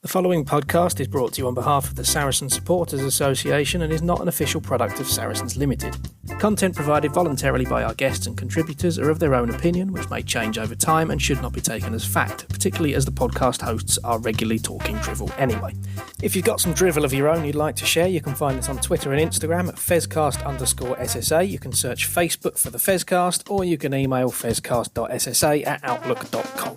The following podcast is brought to you on behalf of the Saracens Supporters Association and is not an official product of Saracens Limited. Content provided voluntarily by our guests and contributors are of their own opinion, which may change over time and should not be taken as fact, particularly as the podcast hosts are regularly talking drivel anyway. If you've got some drivel of your own you'd like to share, you can find us on Twitter and Instagram at fezcast_SSA. You can search Facebook for the Fezcast, or you can email fezcast.ssa@outlook.com.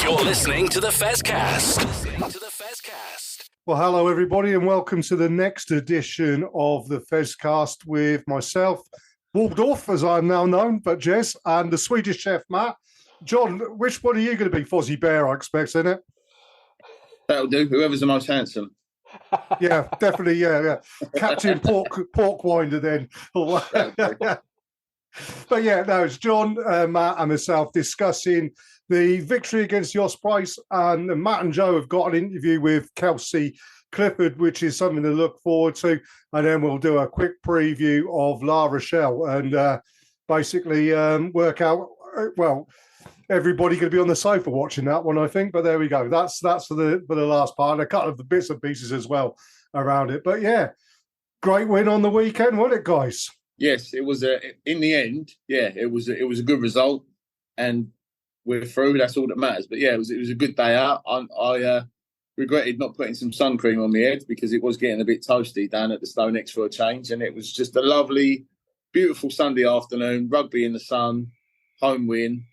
You're listening to the Fezcast. Well, hello everybody, and welcome to the next edition of the Fezcast with myself, Waldorf, as I'm now known, but Jess, and the Swedish chef Matt. John, which one are you going to be? Fozzie Bear, I expect, isn't it? That'll do. Whoever's the most handsome. Yeah, definitely. Yeah. Captain Porkwinder then. But yeah, no, it's John, Matt, and myself discussing the victory against the Ospreys, and Matt and Joe have got an interview with Kelsey Clifford, which is something to look forward to. And then we'll do a quick preview of Rochelle and basically work out, well, everybody going to be on the sofa watching that one, I think. But there we go. That's for the last part. And a couple of the bits and pieces as well around it. But yeah, great win on the weekend, wasn't it, guys? Yes, it was. In the end, yeah, it was a good result, and we're through. That's all that matters. But yeah, it was a good day out. I regretted not putting some sun cream on my head because it was getting a bit toasty down at the Stonex for a change, and it was just a lovely, beautiful Sunday afternoon. Rugby in the sun, home win,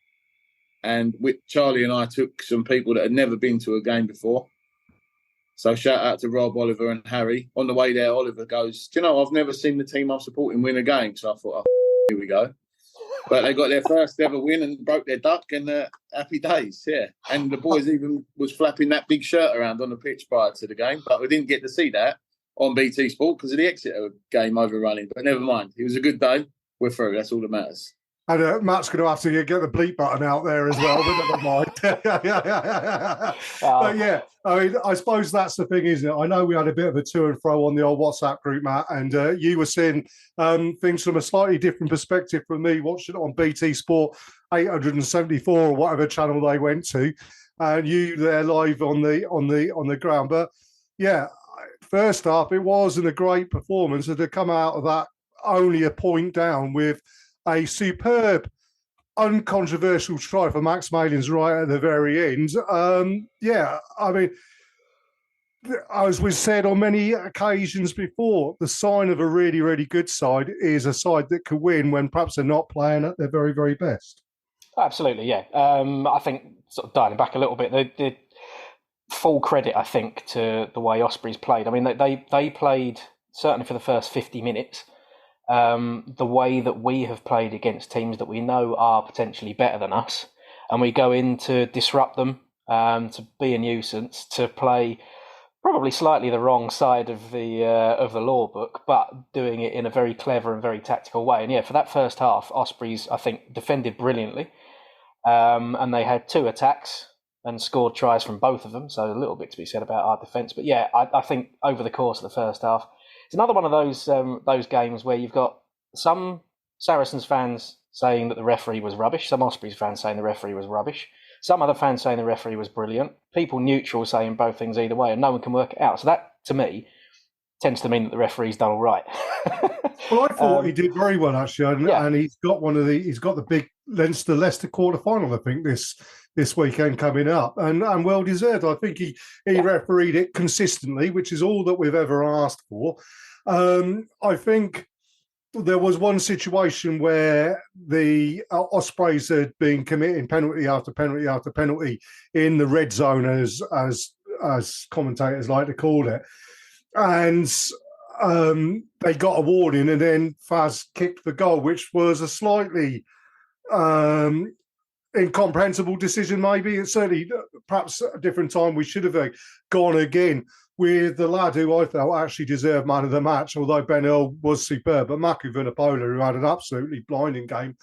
and Charlie and I took some people that had never been to a game before. So shout out to Rob, Oliver and Harry. On the way there, Oliver goes, "Do you know, I've never seen the team I'm supporting win a game." So I thought, oh, here we go. But they got their first ever win and broke their duck, and happy days, yeah. And the boys even was flapping that big shirt around on the pitch prior to the game. But we didn't get to see that on BT Sport because of the Exeter game overrunning. But never mind. It was a good day. We're through. That's all that matters. And Matt's going to have to get the bleep button out there as well, but never mind. But yeah, I mean, I suppose that's the thing, isn't it? I know we had a bit of a to and fro on the old WhatsApp group, Matt, and you were seeing things from a slightly different perspective from me, watching it on BT Sport 874 or whatever channel they went to, and you there live on the ground. But yeah, first half, it wasn't a great performance, and to come out of that only a point down with a superb, uncontroversial try for Max Malins right at the very end. Yeah, I mean, as we've said on many occasions before, the sign of a really, really good side is a side that can win when perhaps they're not playing at their very, very best. Absolutely, yeah. I think, sort of dialing back a little bit, the full credit, I think, to the way Ospreys played. I mean, they played, certainly for the first 50 minutes, the way that we have played against teams that we know are potentially better than us, and we go in to disrupt them, to be a nuisance, to play probably slightly the wrong side of the law book, but doing it in a very clever and very tactical way. And yeah, for that first half, Ospreys, I think, defended brilliantly, and they had 2 attacks and scored tries from both of them, so a little bit to be said about our defence. But yeah, I think over the course of the first half, it's another one of those games where you've got some Saracens fans saying that the referee was rubbish, some Ospreys fans saying the referee was rubbish, some other fans saying the referee was brilliant, people neutral saying both things either way, and no one can work it out. So that, to me, tends to mean that the referee's done all right. Well, I thought he did very well, actually, and he's got the big Leicester quarter-final, I think, this weekend coming up, and well deserved. I think he refereed it consistently, which is all that we've ever asked for. I think there was one situation where the Ospreys had been committing penalty after penalty after penalty in the red zone, as commentators like to call it, and they got a warning, and then Faz kicked the goal, which was a slightly incomprehensible decision, maybe. It's certainly perhaps a different time we should have gone again with the lad who I felt actually deserved man of the match, although Ben Earl was superb. But Maki Vunipola, who had an absolutely blinding game,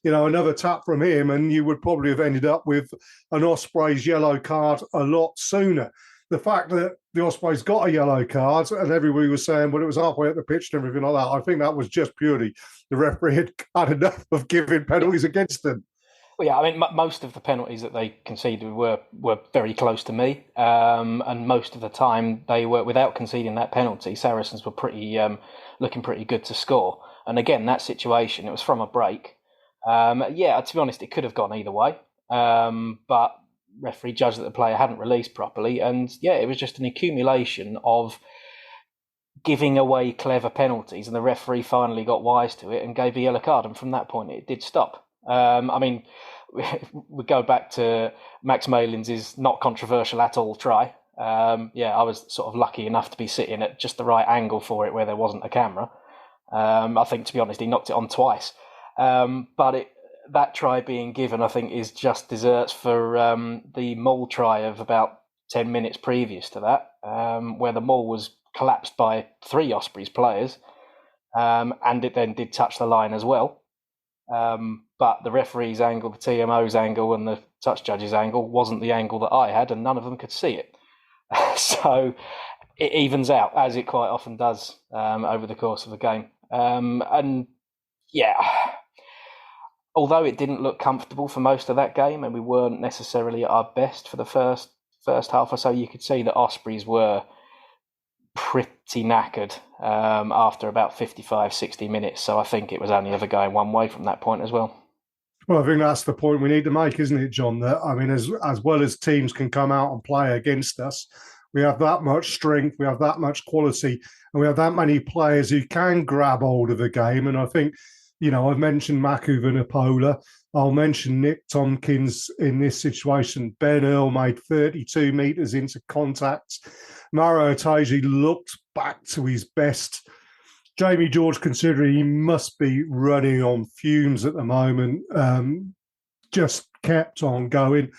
another tap from him, and you would probably have ended up with an Ospreys yellow card a lot sooner. The fact that the Ospreys got a yellow card and everybody was saying, well, it was halfway up the pitch and everything like that, I think that was just purely the referee had enough of giving penalties against them. Well, yeah, I mean, most of the penalties that they conceded were very close to me, and most of the time they were, without conceding that penalty, Saracens were pretty looking pretty good to score. And again, that situation, it was from a break. Yeah, to be honest, it could have gone either way, but referee judged that the player hadn't released properly, and yeah, it was just an accumulation of giving away clever penalties, and the referee finally got wise to it and gave a yellow card, and from that point it did stop. I mean, we go back to Max Malin's not controversial at all try. Yeah, I was sort of lucky enough to be sitting at just the right angle for it where there wasn't a camera. I think, to be honest, he knocked it on twice. But that try being given, I think, is just desserts for the Mull try of about 10 minutes previous to that, where the Mull was collapsed by 3 Ospreys players, and it then did touch the line as well. But the referee's angle, the TMO's angle, and the touch judge's angle wasn't the angle that I had, and none of them could see it. So it evens out, as it quite often does over the course of the game. And yeah, although it didn't look comfortable for most of that game, and we weren't necessarily at our best for the first half or so, you could see that Ospreys were pretty knackered after about 55, 60 minutes. So I think it was only ever going one way from that point as well. Well, I think that's the point we need to make, isn't it, John? That, I mean, as well as teams can come out and play against us, we have that much strength, we have that much quality, and we have that many players who can grab hold of the game. And I think, you know, I've mentioned Maku Vunipola. I'll mention Nick Tompkins in this situation. Ben Earl made 32 metres into contact. Maro Itaje looked back to his best. Jamie George, considering he must be running on fumes at the moment, just kept on going.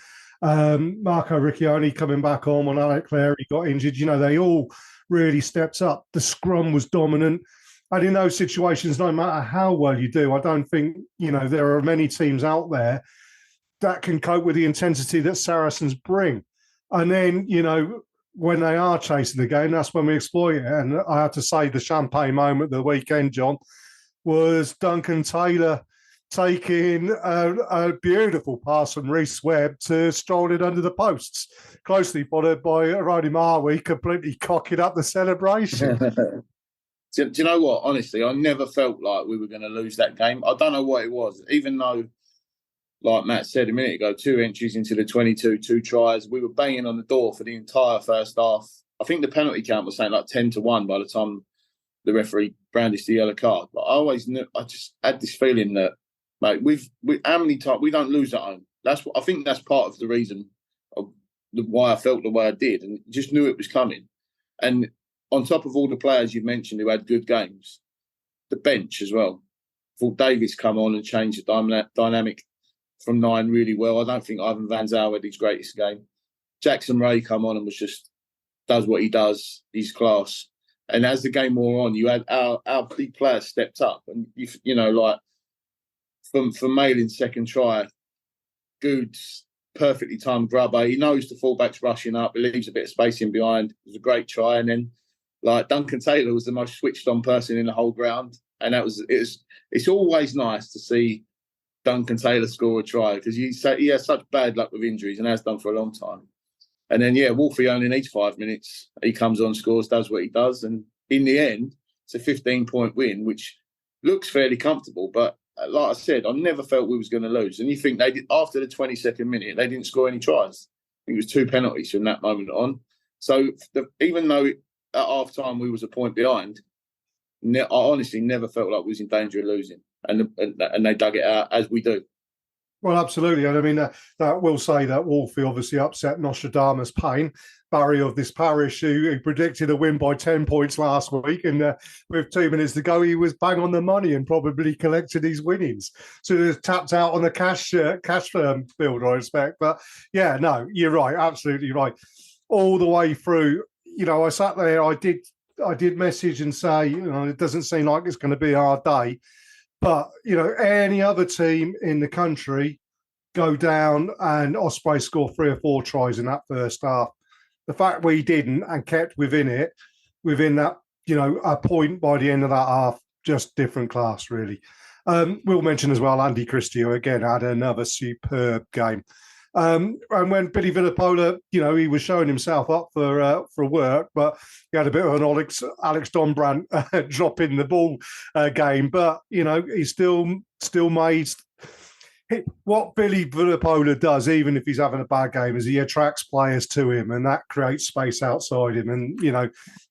Marco Riccioni coming back on when Alec Clary got injured. You know, they all really stepped up. The scrum was dominant. And in those situations, no matter how well you do, I don't think, you know, there are many teams out there that can cope with the intensity that Saracens bring. And then, you know, when they are chasing the game, that's when we exploit it. And I have to say the champagne moment of the weekend, John, was Duncan Taylor taking a beautiful pass from Reece Webb to stroll it under the posts, closely followed by Roddy Marwi completely cocking up the celebration. Do you know what? Honestly, I never felt like we were going to lose that game. I don't know what it was, even though, like Matt said a minute ago, 2 entries into the 22, 2 tries. We were banging on the door for the entire first half. I think the penalty count was saying like 10-1 by the time the referee brandished the yellow card. But I always knew, I just had this feeling that, mate, how many times we don't lose at home. I think that's part of the reason of why I felt the way I did, and just knew it was coming. And on top of all the players you've mentioned who had good games, the bench as well. I thought Davis come on and changed the dynamic from 9 really well. I don't think Ivan Van Zyl had his greatest game. Jackson Ray come on and does what he does. He's class. And as the game wore on, you had our big players stepped up. And, you know, like from Malin's second try, Good's perfectly timed grubber. He knows the fullback's rushing up. He leaves a bit of space in behind. It was a great try. And then, like, Duncan Taylor was the most switched on person in the whole ground. And it's always nice to see Duncan Taylor score a try, because he has such bad luck with injuries and has done for a long time. And then, yeah, Wolfie only needs 5 minutes. He comes on, scores, does what he does. And in the end, it's a 15-point win, which looks fairly comfortable. But like I said, I never felt we was going to lose. And you think they did, after the 22nd minute, they didn't score any tries. I think it was 2 penalties from that moment on. So even though at half-time we was a point behind, I honestly never felt like we was in danger of losing. And they dug it out, as we do. Well, absolutely. And I mean, that will say that Wolfie obviously upset Nostradamus Payne, Barry of this parish, who predicted a win by 10 points last week. And with 2 minutes to go, he was bang on the money and probably collected his winnings. So he tapped out on the cash build, I expect. But yeah, no, you're right. Absolutely right. All the way through, you know, I sat there, I did message and say, you know, it doesn't seem like it's going to be our day. But, you know, any other team in the country go down and Ospreys score 3 or 4 tries in that first half. The fact we didn't and kept within that, you know, a point by the end of that half, just different class, really. We'll mention as well Andy Christie, who again had another superb game. And when Billy Villapola, he was showing himself up for work, but he had a bit of an Alex Donbrandt dropping the ball game. But he still made what Billy Villapola does, even if he's having a bad game, is he attracts players to him, and that creates space outside him. And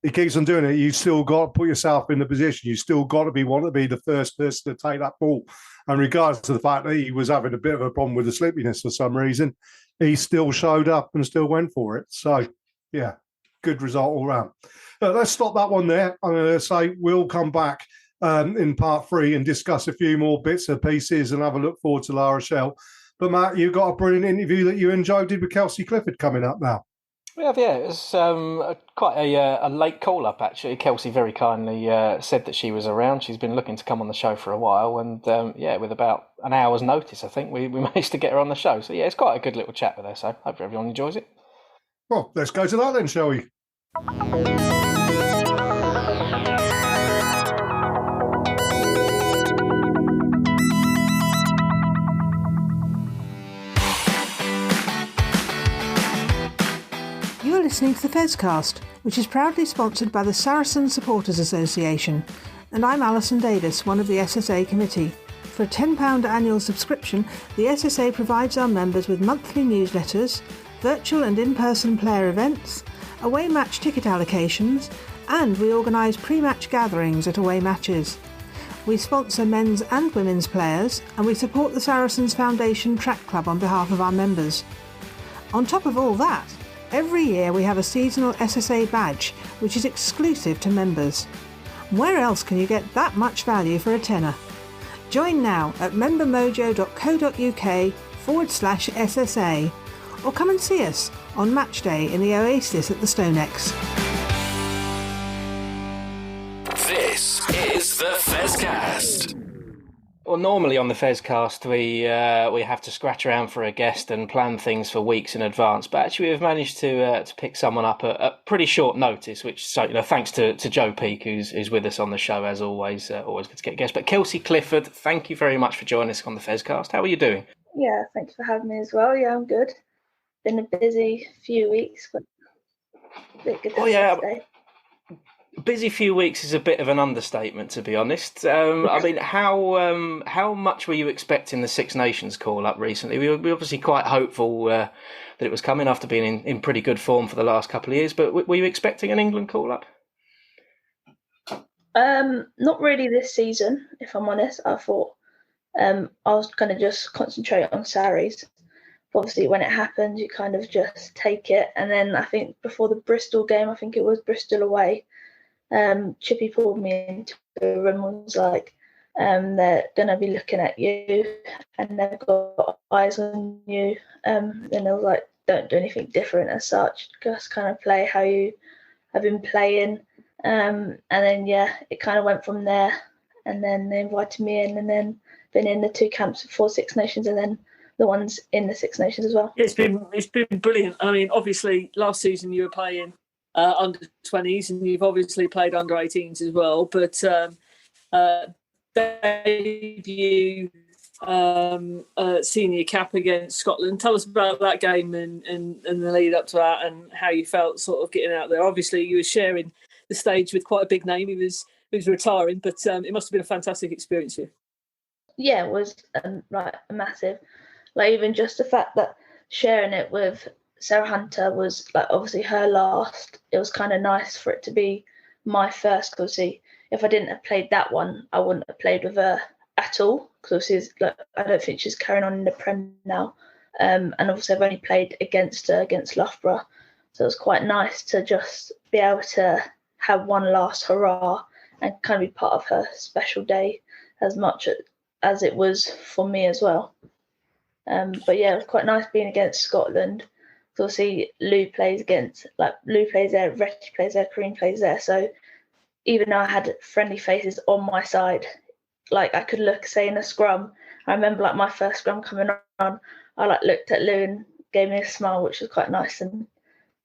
he keeps on doing it. You still got to put yourself in the position. You still got to want to be the first person to take that ball. And regardless of the fact that he was having a bit of a problem with the sleepiness for some reason, he still showed up and still went for it. So, yeah, good result all round. Let's stop that one there. I'm going to say we'll come back in part 3 and discuss a few more bits and pieces and have a look forward to La Rochelle. But, Matt, you've got a brilliant interview that you enjoyed with Kelsey Clifford coming up now. We have, yeah. It was quite a late call-up, actually. Kelsey very kindly said that she was around. She's been looking to come on the show for a while. And, with about an hour's notice, I think, we managed to get her on the show. So, yeah, it's quite a good little chat with her. So, hope everyone enjoys it. Well, let's go to that then, shall we? You're listening to the Fezcast, which is proudly sponsored by the Saracens Supporters Association, and I'm Alison Davis, one of the SSA committee. For a £10 annual subscription, the SSA provides our members with monthly newsletters, virtual and in-person player events, away match ticket allocations, and we organise pre-match gatherings at away matches. We sponsor men's and women's players, and we support the Saracens Foundation Track Club on behalf of our members. On top of all that, every year we have a seasonal SSA badge, which is exclusive to members. Where else can you get that much value for a tenner? Join now at membermojo.co.uk/SSA, or come and see us on match day in the Oasis at the Stonex. This is the Fezcast. Well, normally on the Fezcast, we have to scratch around for a guest and plan things for weeks in advance. But actually, we've managed to pick someone up at pretty short notice. Which, thanks to Joe Peake, who's with us on the show as always. Always good to get guests. But Kelsey Clifford, thank you very much for joining us on the Fezcast. How are you doing? Yeah, thanks for having me as well. Yeah, I'm good. Been a busy few weeks, but a bit good today. Busy few weeks is a bit of an understatement, to be honest. I mean, how much were you expecting the Six Nations call-up recently? We were obviously quite hopeful that it was coming after being in pretty good form for the last couple of years, but were you expecting an England call-up? Not really this season, if I'm honest. I thought I was going to just concentrate on Sarries. Obviously, when it happens, you kind of just take it. And then I think before the Bristol game, I think it was Bristol away, Chippy pulled me into the room and was like, they're going to be looking at you and they've got eyes on you. Then I was like, don't do anything different as such. Just kind of play how you have been playing. And then, it kind of went from there. And then they invited me in and then been in the two camps before Six Nations and then the ones in the Six Nations as well. It's been brilliant. I mean, obviously, last season you were playing under 20s and you've obviously played under 18s as well. But debut senior cap against Scotland. Tell us about that game and the lead up to that and how you felt sort of getting out there. Obviously, you were sharing the stage with quite a big name. He was retiring, but it must have been a fantastic experience for you. Yeah, it was like massive. Like even just the fact that sharing it with Sarah Hunter was like obviously her last. It was kind of nice for it to be my first. Because obviously, if I didn't have played that one, I wouldn't have played with her at all. Because obviously, I don't think she's carrying on in the Prem now. And obviously, I've only played against her against Loughborough, so it was quite nice to just be able to have one last hurrah and kind of be part of her special day as much as it was for me as well. But yeah, it was quite nice being against Scotland. So obviously Lou plays there, Retty plays there, Kareen plays there. So even though I had friendly faces on my side, like I could look, say in a scrum. I remember like my first scrum coming on, I like looked at Lou and gave me a smile, which was quite nice. And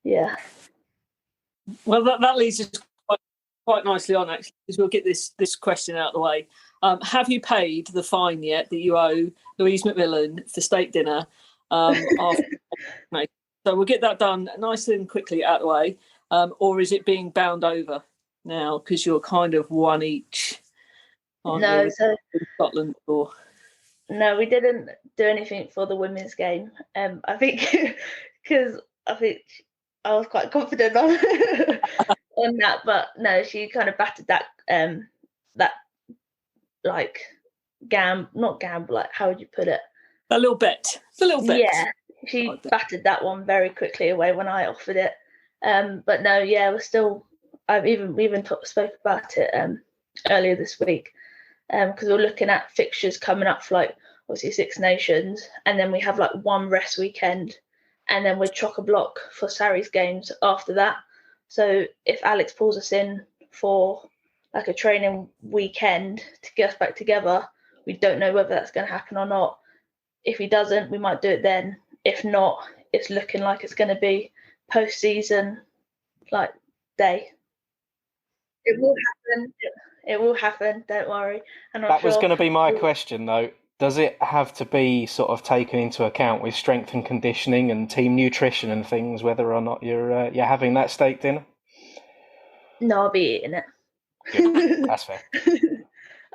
yeah. Well, that leads us quite nicely on actually, because we'll get this question out of the way. Have you paid the fine yet that you owe Louise McMillan for steak dinner? After so we'll get that done nicely and quickly out of the way. Or is it being bound over now because you're kind of one each? No, so in Scotland or no, we didn't do anything for the women's game. I think because I think I was quite confident on on that, but no, she kind of battered that that like not gamble, like how would you put it? A little bet. Yeah, she battered that one very quickly away when I offered it. But no, yeah, we're still. We even spoke about it earlier this week because we're looking at fixtures coming up for like obviously Six Nations, and then we have like one rest weekend, and then we're chock-a-block for Sarries games after that. So if Alex pulls us in for like a training weekend to get us back together, we don't know whether that's going to happen or not. If he doesn't, we might do it then. If not, it's looking like it's going to be post-season like day. It will happen. It will happen. Don't worry. And that was going to be my question, though. Does it have to be sort of taken into account with strength and conditioning and team nutrition and things, whether or not you're having that steak dinner? No, I'll be eating it. Good. That's fair.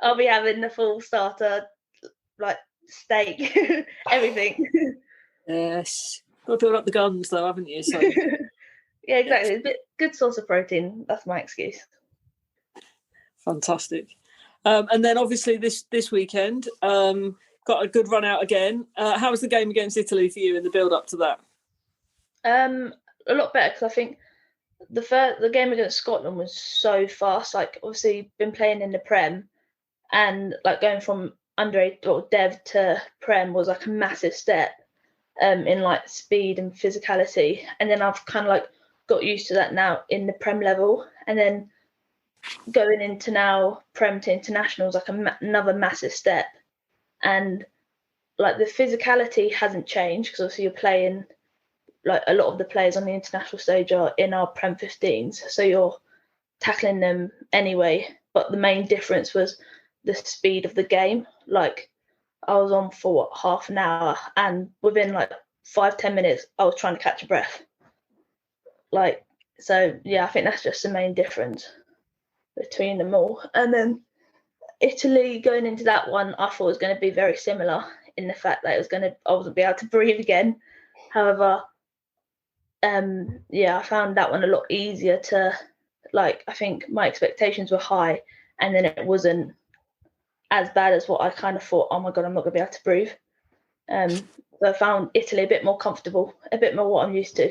I'll be having the full starter, like steak, everything. Yes. Got to build up the guns, though, haven't you? So yeah, exactly. It's a bit good source of protein. That's my excuse. Fantastic. And then obviously this weekend, got a good run out again. How was the game against Italy for you in the build up to that? A lot better because I think the game against Scotland was so fast. Like obviously been playing in the Prem, and like going from under Dev to Prem was like a massive step in like speed and physicality. And then I've kind of like got used to that now in the Prem level, and then going into now Prem to international is like another massive step. And like the physicality hasn't changed because obviously you're playing, like a lot of the players on the international stage are in our Prem 15s, so you're tackling them anyway. But the main difference was the speed of the game. Like I was on for half an hour, and within like 5-10 minutes I was trying to catch a breath. Like, so yeah, I think that's just the main difference between them all. And then Italy, going into that one, I thought was going to be very similar in the fact that I wasn't be able to breathe again. However, I found that one a lot easier to, like, I think my expectations were high, and then it wasn't as bad as what I kind of thought. Oh my god, I'm not going to be able to breathe. So I found Italy a bit more comfortable, a bit more what I'm used to.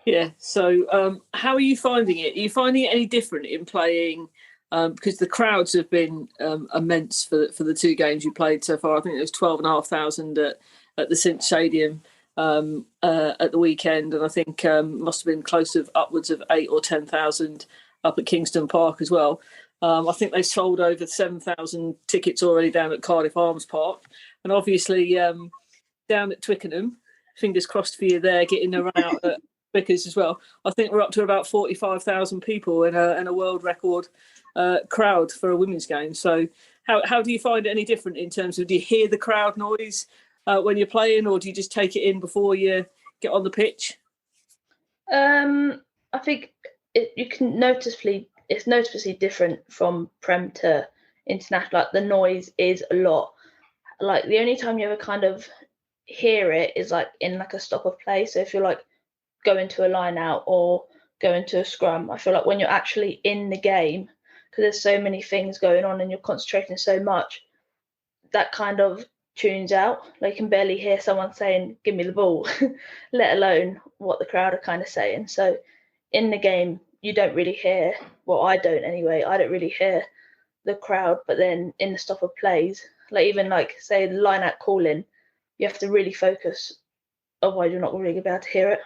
Yeah. So, how are you finding it? Are you finding it any different in playing? Because the crowds have been immense for the two games you played so far. I think it was 12,500 at the Cinch Stadium at the weekend, and I think must have been close to upwards of 8,000 or 10,000 up at Kingston Park as well. I think they sold over 7,000 tickets already down at Cardiff Arms Park, and obviously down at Twickenham. Fingers crossed for you there, getting a run out at Vickers as well. I think we're up to about 45,000 people in a world record crowd for a women's game. So how do you find it any different in terms of, do you hear the crowd noise when you're playing, or do you just take it in before you get on the pitch? I think it's noticeably different from Prem to international. Like the noise is a lot. Like the only time you ever kind of hear it is like in like a stop of play. So if you're like going to a line out or going to a scrum, I feel like when you're actually in the game, because there's so many things going on and you're concentrating so much, that kind of tunes out. Like you can barely hear someone saying, give me the ball, let alone what the crowd are kind of saying. So in the game, you don't really hear, well, I don't anyway, I don't really hear the crowd. But then in the stop of plays, like even like say the line out calling, you have to really focus, otherwise you're not really going to be able to hear it.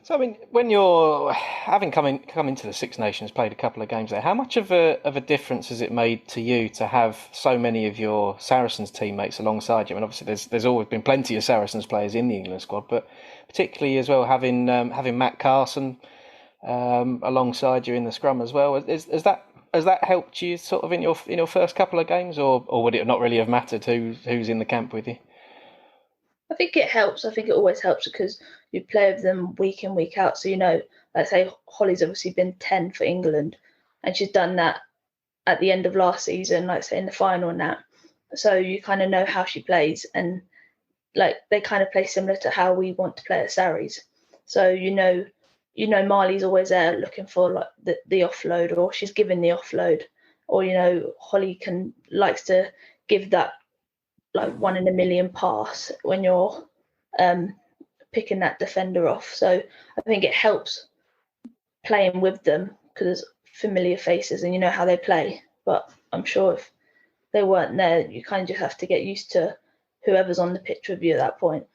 So, I mean, when you're having come into the Six Nations, played a couple of games there, how much of a difference has it made to you to have so many of your Saracens teammates alongside you? I mean, obviously, there's always been plenty of Saracens players in the England squad, but particularly as well having Matt Carson alongside you in the scrum as well. Has that helped you sort of in your first couple of games, or would it not really have mattered who's in the camp with you? I think it helps. I think it always helps because you play with them week in, week out. So, like say Holly's obviously been 10 for England and she's done that at the end of last season, like say in the final and that. So you kind of know how she plays, and like they kind of play similar to how we want to play at Sarries. So Marley's always there looking for like the offload, or she's giving the offload, or Holly likes to give that like 1 in a million pass when you're picking that defender off. So I think it helps playing with them because there's familiar faces and you know how they play. But I'm sure if they weren't there, you kind of just have to get used to whoever's on the pitch with you at that point.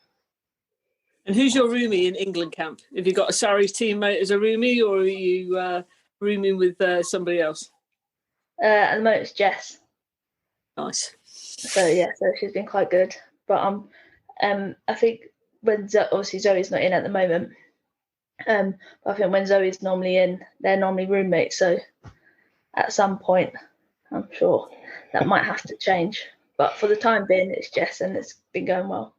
And who's your roomie in England camp? Have you got a Sarries teammate as a roomie, or are you rooming with somebody else? At the moment, it's Jess. Nice. So she's been quite good. But I think when obviously Zoe's not in at the moment, but I think when Zoe's normally in, they're normally roommates. So at some point, I'm sure that might have to change. But for the time being, it's Jess, and it's been going well.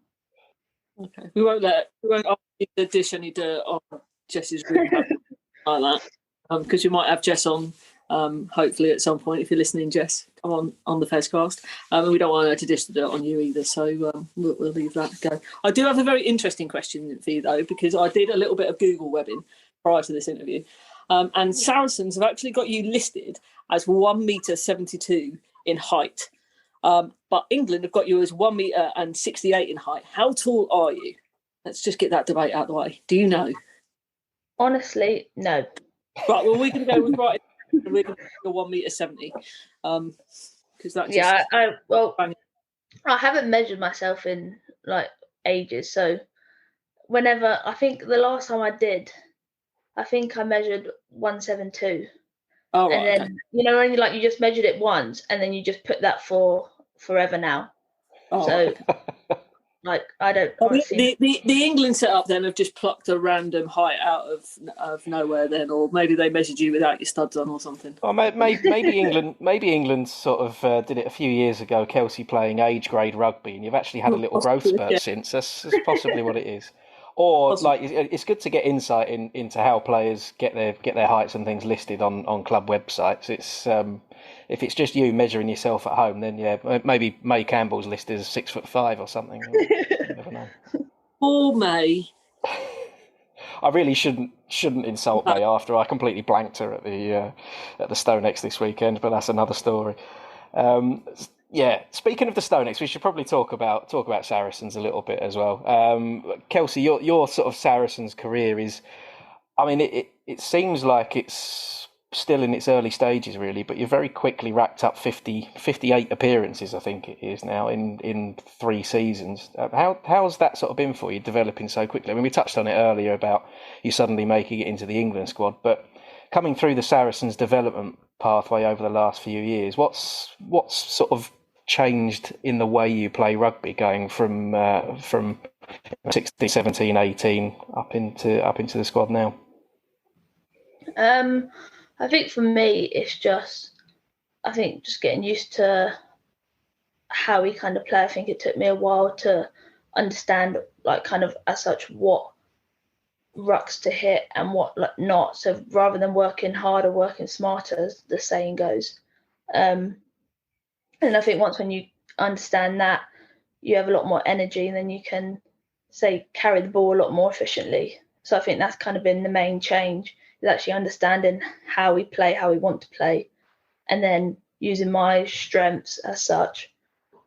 Okay, we won't ask you to dish any dirt on Jess's room like that, because you might have Jess on. Hopefully at some point, if you're listening, Jess, come on the Fezcast. And we don't want her to dish the dirt on you either, so we'll leave that go. I do have a very interesting question for you though, because I did a little bit of Google webbing prior to this interview, and Saracens have actually got you listed as 1.72 meters in height, but England have got you as 1.68 meters in height. How tall are you? Let's just get that debate out of the way. Do you know? Honestly, no. Right, well, we can go with right. We're going to go 1.70 meters, because that's I haven't measured myself in like ages. So whenever I think the last time I did, I think I measured 1.72. Oh, right, and then when you just measured it once, and then you just put that for forever now. Oh, so I don't. The England setup then have just plucked a random height out of nowhere then, or maybe they measured you without your studs on or something. Well, maybe England sort of did it a few years ago. Kelsey playing age grade rugby, and you've actually had a little growth spurt since. That's possibly what it is. Or it's good to get insight into how players get their heights and things listed on club websites. It's if it's just you measuring yourself at home, then maybe May Campbell's listed as 6'5" or something. You never know. Poor May. I really shouldn't insult May after I completely blanked her at the Stonex this weekend, but that's another story. Speaking of the Stonex, we should probably talk about Saracens a little bit as well. Kelsey, your sort of Saracens career is, I mean, it seems like it's still in its early stages, really, but you've very quickly racked up 58 appearances, I think it is now, in 3 seasons. How's that sort of been for you, developing so quickly? I mean, we touched on it earlier about you suddenly making it into the England squad, but coming through the Saracens development pathway over the last few years, what's sort of changed in the way you play rugby, going from 16, 17, 18 up into the squad now? I think for me, it's just getting used to how we kind of play. I think it took me a while to understand, like, kind of as such, what rucks to hit and what not. So rather than working harder, working smarter, as the saying goes. And I think when you understand that, you have a lot more energy, and then you can, say, carry the ball a lot more efficiently. So I think that's kind of been the main change, is actually understanding how we play, how we want to play, and then using my strengths as such,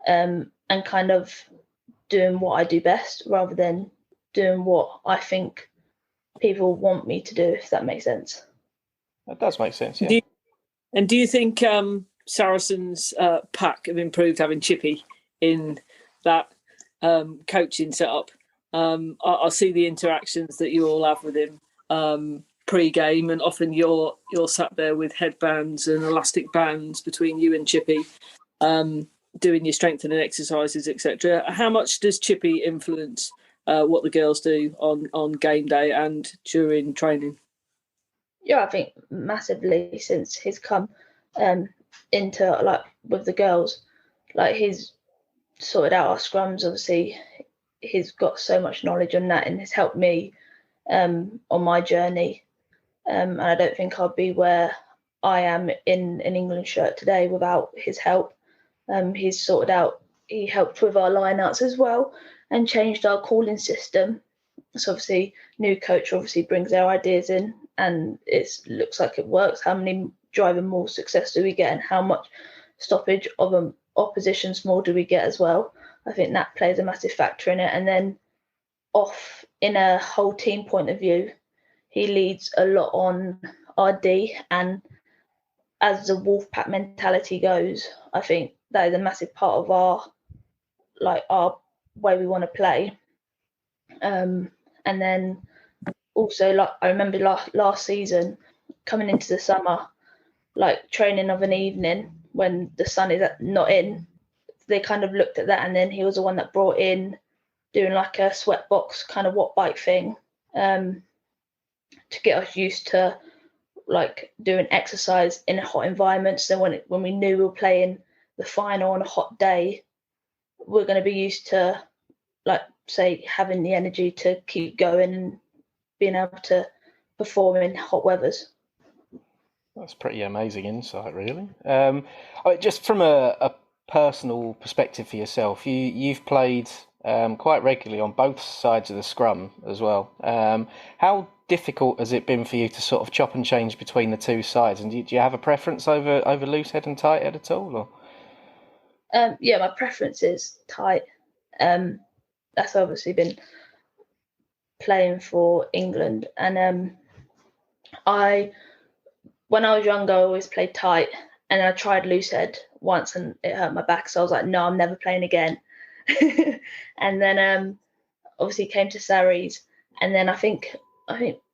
and kind of doing what I do best rather than doing what I think people want me to do, if that makes sense. That does make sense, yeah. Do you think Saracens' pack have improved having Chippy in that coaching setup? I see the interactions that you all have with him pre-game, and often you're sat there with headbands and elastic bands between you and Chippy, doing your strengthening exercises, etc. How much does Chippy influence what the girls do on game day and during training? Yeah, I think massively since he's come into like with the girls, like he's sorted out our scrums. Obviously, he's got so much knowledge on that, and has helped me on my journey. And I don't think I'd be where I am in an England shirt today without his help. He's sorted out. He helped with our lineouts as well, and changed our calling system. So obviously, new coach obviously brings their ideas in, and it looks like it works. How many driving maul success do we get, and how much stoppage of an opposition small do we get as well? I think that plays a massive factor in it. And then off in a whole team point of view, he leads a lot on RD, and as the Wolfpack mentality goes, I think that is a massive part of our way we want to play. And then also, like I remember last season, coming into the summer, like training of an evening when the sun is not in, they kind of looked at that, and then he was the one that brought in doing like a sweatbox kind of watt bike thing to get us used to like doing exercise in a hot environment. So when we knew we were playing the final on a hot day, we're going to be used to, like, say, having the energy to keep going and being able to perform in hot weathers. That's pretty amazing insight, really. Just from a personal perspective for yourself, you've played quite regularly on both sides of the scrum as well. How difficult has it been for you to sort of chop and change between the two sides? And do you have a preference over loose head and tight head at all? Or? Yeah, my preference is tight. That's obviously been playing for England, and when I was younger, I always played tight, and I tried loose head once, and it hurt my back. So I was like, no, I'm never playing again. And then obviously came to Saracens, and then I think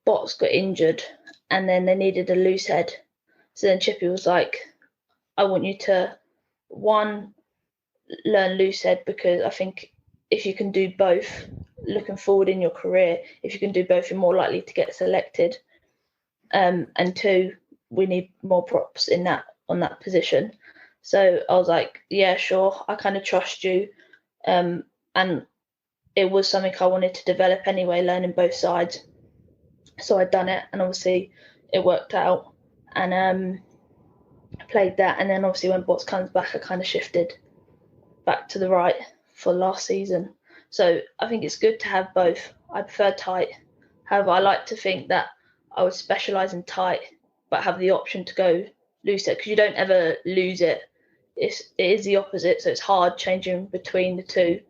Bots got injured, and then they needed a loose head. So then Chippy was like, I want you to learn loose head, because I think if you can do both, looking forward in your career, if you can do both, you're more likely to get selected. And two, we need more props on that position. So I was like, yeah, sure, I kind of trust you. And it was something I wanted to develop anyway, learning both sides. So I'd done it, and obviously it worked out, and I played that. And then obviously when Bots comes back, I kind of shifted back to the right for last season. So I think it's good to have both. I prefer tight. However, I like to think that I would specialise in tight, but have the option to go loose it, because you don't ever lose it. It is the opposite, so it's hard changing between the two.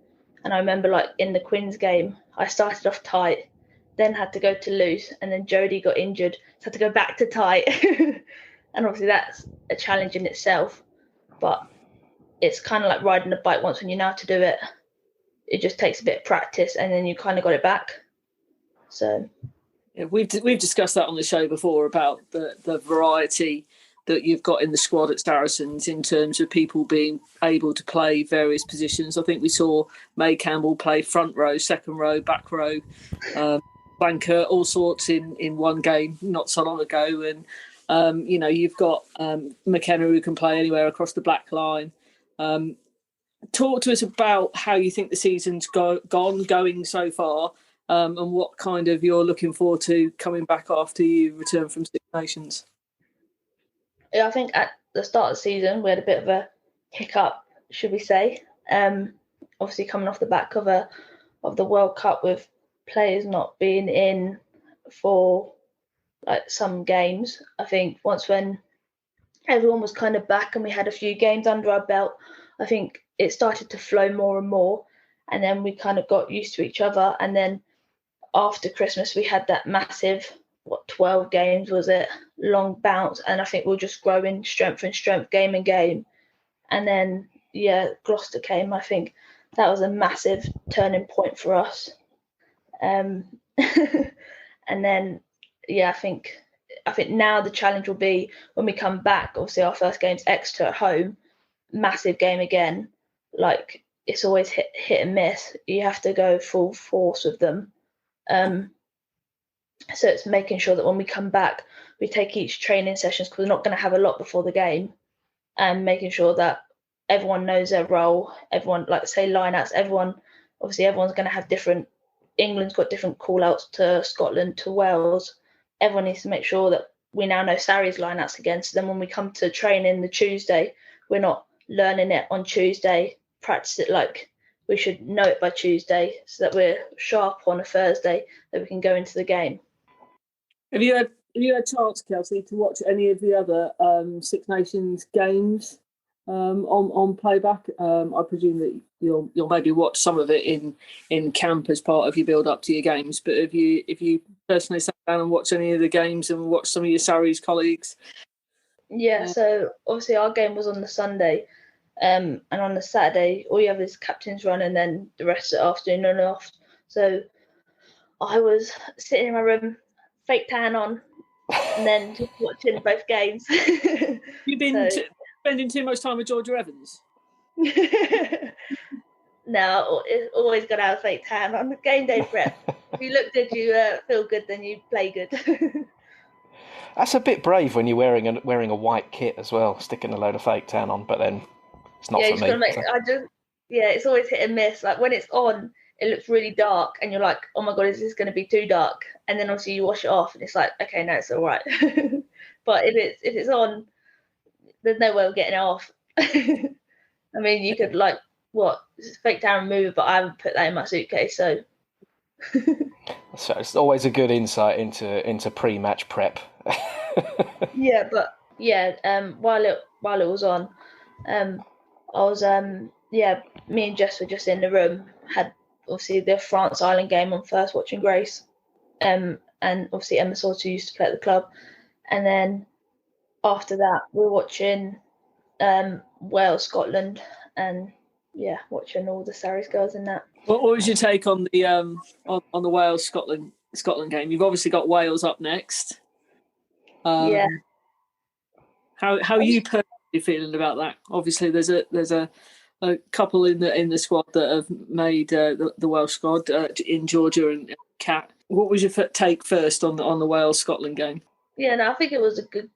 And I remember, like, in the Quins game, I started off tight, then had to go to loose, and then Jodie got injured, so I had to go back to tight. And obviously that's a challenge in itself, but it's kind of like riding a bike. Once when you know how to do it, it just takes a bit of practice, and then you kind of got it back. So yeah, we've discussed that on the show before about the variety that you've got in the squad at Saracens in terms of people being able to play various positions. I think we saw May Campbell play front row, second row, back row, flanker, all sorts in one game not so long ago. And you've got McKenna, who can play anywhere across the black line. Talk to us about how you think the season's going so far, and what kind of you're looking forward to coming back after you return from Six Nations. Yeah, I think at the start of the season we had a bit of a hiccup, should we say? Obviously coming off the back of the World Cup, with players not being in for like some games. I think once when everyone was kind of back and we had a few games under our belt, I think it started to flow more and more, and then we kind of got used to each other. And then after Christmas we had that massive 12 games was it, long bounce, and I think we're just growing strength and strength, game and game. And then Gloucester came. I think that was a massive turning point for us. And then I think now the challenge will be when we come back. Obviously our first game's Exeter at home, massive game again. Like, it's always hit and miss. You have to go full force with them. So it's making sure that when we come back, we take each training sessions, because we're not going to have a lot before the game, and making sure that everyone knows their role. Everyone, like say lineouts, everyone's going to have different. England's got different call outs to Scotland, to Wales. Everyone needs to make sure that we now know Sarri's lineouts again. So then when we come to training the Tuesday, we're not learning it on Tuesday, practice it like we should know it by Tuesday, so that we're sharp on a Thursday, that we can go into the game. Have you had a chance, Kelsey, to watch any of the other Six Nations games on playback? I presume that you'll maybe watch some of it in camp as part of your build up to your games. But if you personally sat down and watched any of the games and watched some of your Sarries colleagues? Yeah, so obviously our game was on the Sunday, and on the Saturday all you have is captain's run, and then the rest of the afternoon and off. So I was sitting in my room, fake tan on, and then just watching both games. You've been spending too much time with Georgia Evans? No, it's always got to have a fake tan on the game day prep. If you look good, you feel good, then you play good. That's a bit brave when you're wearing a white kit as well, sticking a load of fake tan on, but then it's not for me. It's always hit and miss. Like when it's on, it looks really dark, and you're like, oh my God, is this going to be too dark? And then obviously you wash it off, and it's like, okay, no, it's all right. But if it's on, there's no way of getting it off. I mean, you could fake tan remover, but I haven't put that in my suitcase, so. So it's always a good insight into pre-match prep. While it was on, I was me and Jess were just in the room, had obviously the France Ireland game on first, watching Grace, and obviously Emma Sauter used to play at the club, and then after that we were watching Wales Scotland, and watching all the Sarries girls in that. What was your take on the on the Wales Scotland game? You've obviously got Wales up next. How are you personally feeling about that? Obviously, there's a couple in the squad that have made the Welsh squad in Georgia and Kat. What was your take first on the Wales Scotland game? Yeah, no, I think it was a good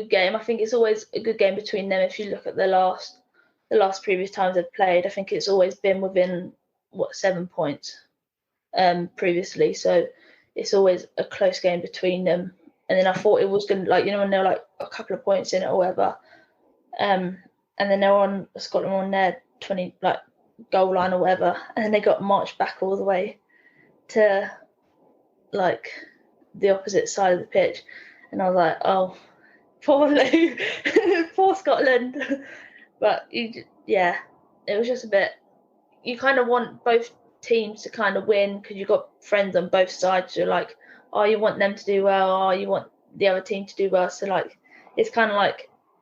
game. I think it's always a good game between them. If you look at the last previous times they've played, I think it's always been within 7 points previously. So it's always a close game between them. And then I thought it was going to, when they're like a couple of points in it or whatever. And then they're on Scotland on their 20 goal line or whatever, and then they got marched back all the way to the opposite side of the pitch, and I was like, oh, poor Lou, poor Scotland. But it was just a bit. You kind of want both teams to kind of win, because you've got friends on both sides. You're like, oh, you want them to do well, or you want the other team to do well. So it's kind of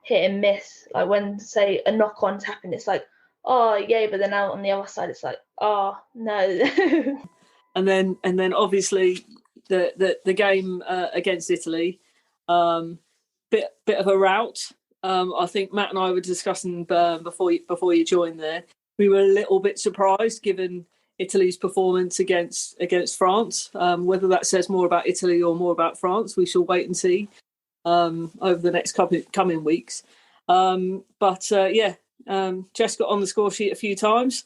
hit and miss. Like when, say, a knock-on's happened, it's like, oh yeah, but then out on the other side, it's like, oh no. and then obviously the game against Italy, bit of a rout. I think Matt and I were discussing before you joined there. We were a little bit surprised given Italy's performance against France. Whether that says more about Italy or more about France, we shall wait and see over the next coming weeks. Jess got on the score sheet a few times,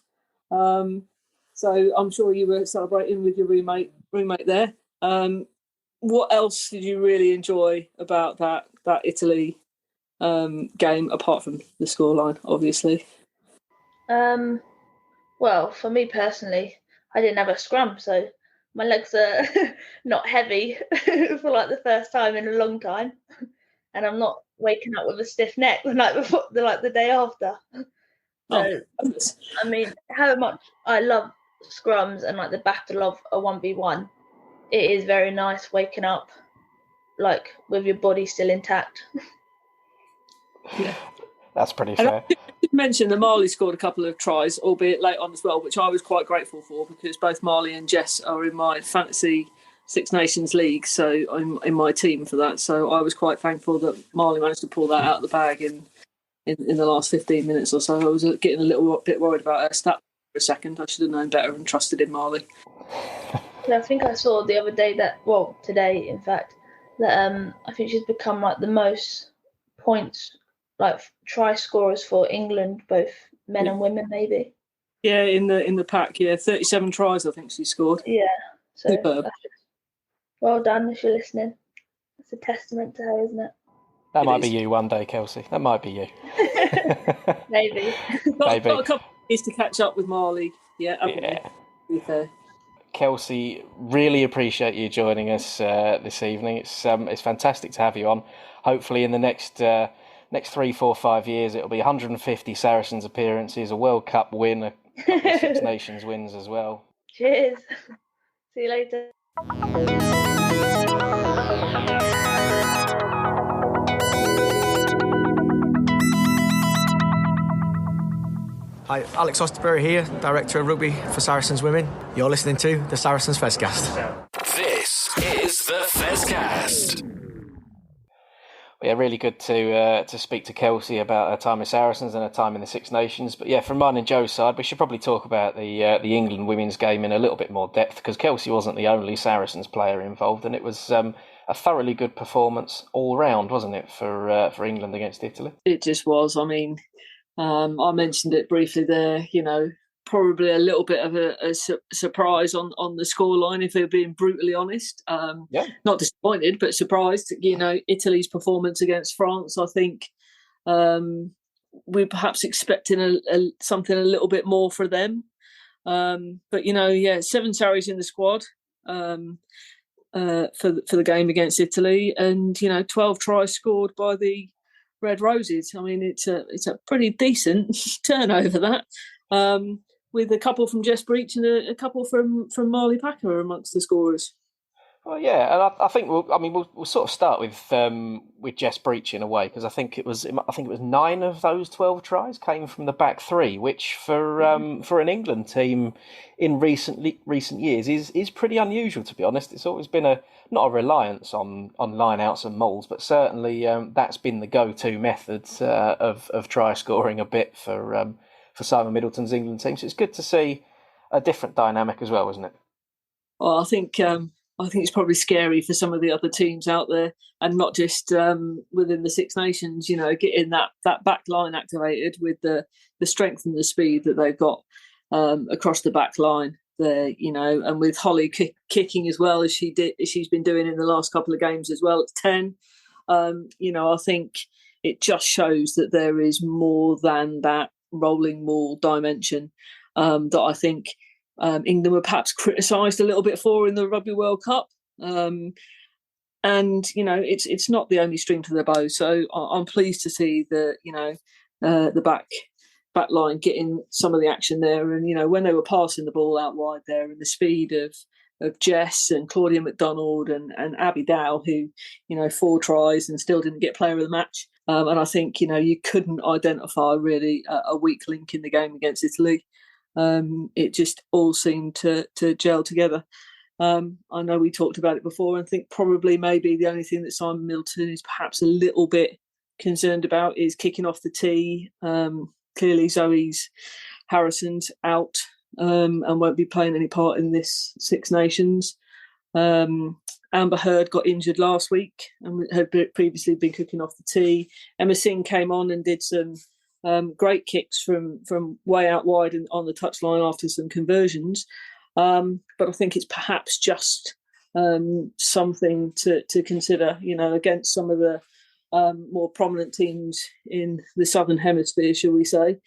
so I'm sure you were celebrating with your roommate there. What else did you really enjoy about that Italy game, apart from the scoreline, obviously? Well, for me personally, I didn't have a scrum, so my legs are not heavy for the first time in a long time, and I'm not waking up with a stiff neck the night before, the day after. So, I mean, how much I love scrums and the battle of a 1v1, it is very nice waking up with your body still intact. Yeah. That's pretty fair. I did mention that Marley scored a couple of tries, albeit late on as well, which I was quite grateful for, because both Marley and Jess are in my fantasy Six Nations League, so I'm in my team for that. So I was quite thankful that Marley managed to pull that out of the bag in the last 15 minutes or so. I was getting a little bit worried about her stat for a second. I should have known better and trusted in Marley. Yeah, I think I saw the other day today, in fact, that I think she's become like the most points, like try scorers for England, both men and women, maybe. Yeah, in the pack, 37 tries I think she scored. Yeah, so Superb. Well done if you're listening. It's a testament to her, isn't it? That might be you one day, Kelsey. That might be you. Maybe. Maybe. Got a couple of years to catch up with Marley. Yeah, Yeah. To be fair. Kelsey, really appreciate you joining us this evening. It's fantastic to have you on. Hopefully, in the next 3, 4, 5 years, it'll be 150 Saracens appearances, a World Cup win, a couple of Six Nations wins as well. Cheers. See you later. Hi, Alex Ospreys here, Director of Rugby for Saracens Women. You're listening to the Saracens Fezcast. This is the Fezcast. Yeah, really good to speak to Kelsey about her time with Saracens and her time in the Six Nations. But yeah, from mine and Joe's side, we should probably talk about the England women's game in a little bit more depth, because Kelsey wasn't the only Saracens player involved, and it was a thoroughly good performance all round, wasn't it, for England against Italy? It just was. I mean, I mentioned it briefly there, probably a little bit of a surprise on the scoreline, if we're being brutally honest. Not disappointed, but surprised. Italy's performance against France, I think we're perhaps expecting something a little bit more for them. But 7 Saris in the squad for the game against Italy, and 12 tries scored by the Red Roses. I mean, it's a pretty decent turnover, that. With a couple from Jess Breach and a couple from Marley Packer amongst the scorers. Well, yeah, and I think we'll sort of start with Jess Breach in a way, because I think it was 9 of those 12 tries came from the back three, which for an England team in recent years is pretty unusual, to be honest. It's always been not a reliance on line outs and mauls, but certainly that's been the go-to method of try scoring a bit for Simon Middleton's England team. So it's good to see a different dynamic as well, isn't it? Well, I think it's probably scary for some of the other teams out there, and not just within the Six Nations. Getting that back line activated with the strength and the speed that they've got across the back line there. And with Holly kicking as well as she's been doing in the last couple of games as well. It's 10. I think it just shows that there is more than that rolling maul dimension that I think England were perhaps criticised a little bit for in the Rugby World Cup. And it's not the only string to their bow. So I'm pleased to see the back line getting some of the action there. And when they were passing the ball out wide there, and the speed of Jess and Claudia McDonald and Abby Dow, who 4 tries and still didn't get player of the match. And I think you couldn't identify really a weak link in the game against Italy. It just all seemed to gel together. I know we talked about it before, and I think probably maybe the only thing that Simon Middleton is perhaps a little bit concerned about is kicking off the tee. Clearly Zoe's Harrison's out and won't be playing any part in this Six Nations. Amber Heard got injured last week and had previously been kicking off the tee. Emma Singh came on and did some great kicks from way out wide and on the touchline after some conversions. But I think it's perhaps just something to consider, against some of the more prominent teams in the Southern Hemisphere, shall we say.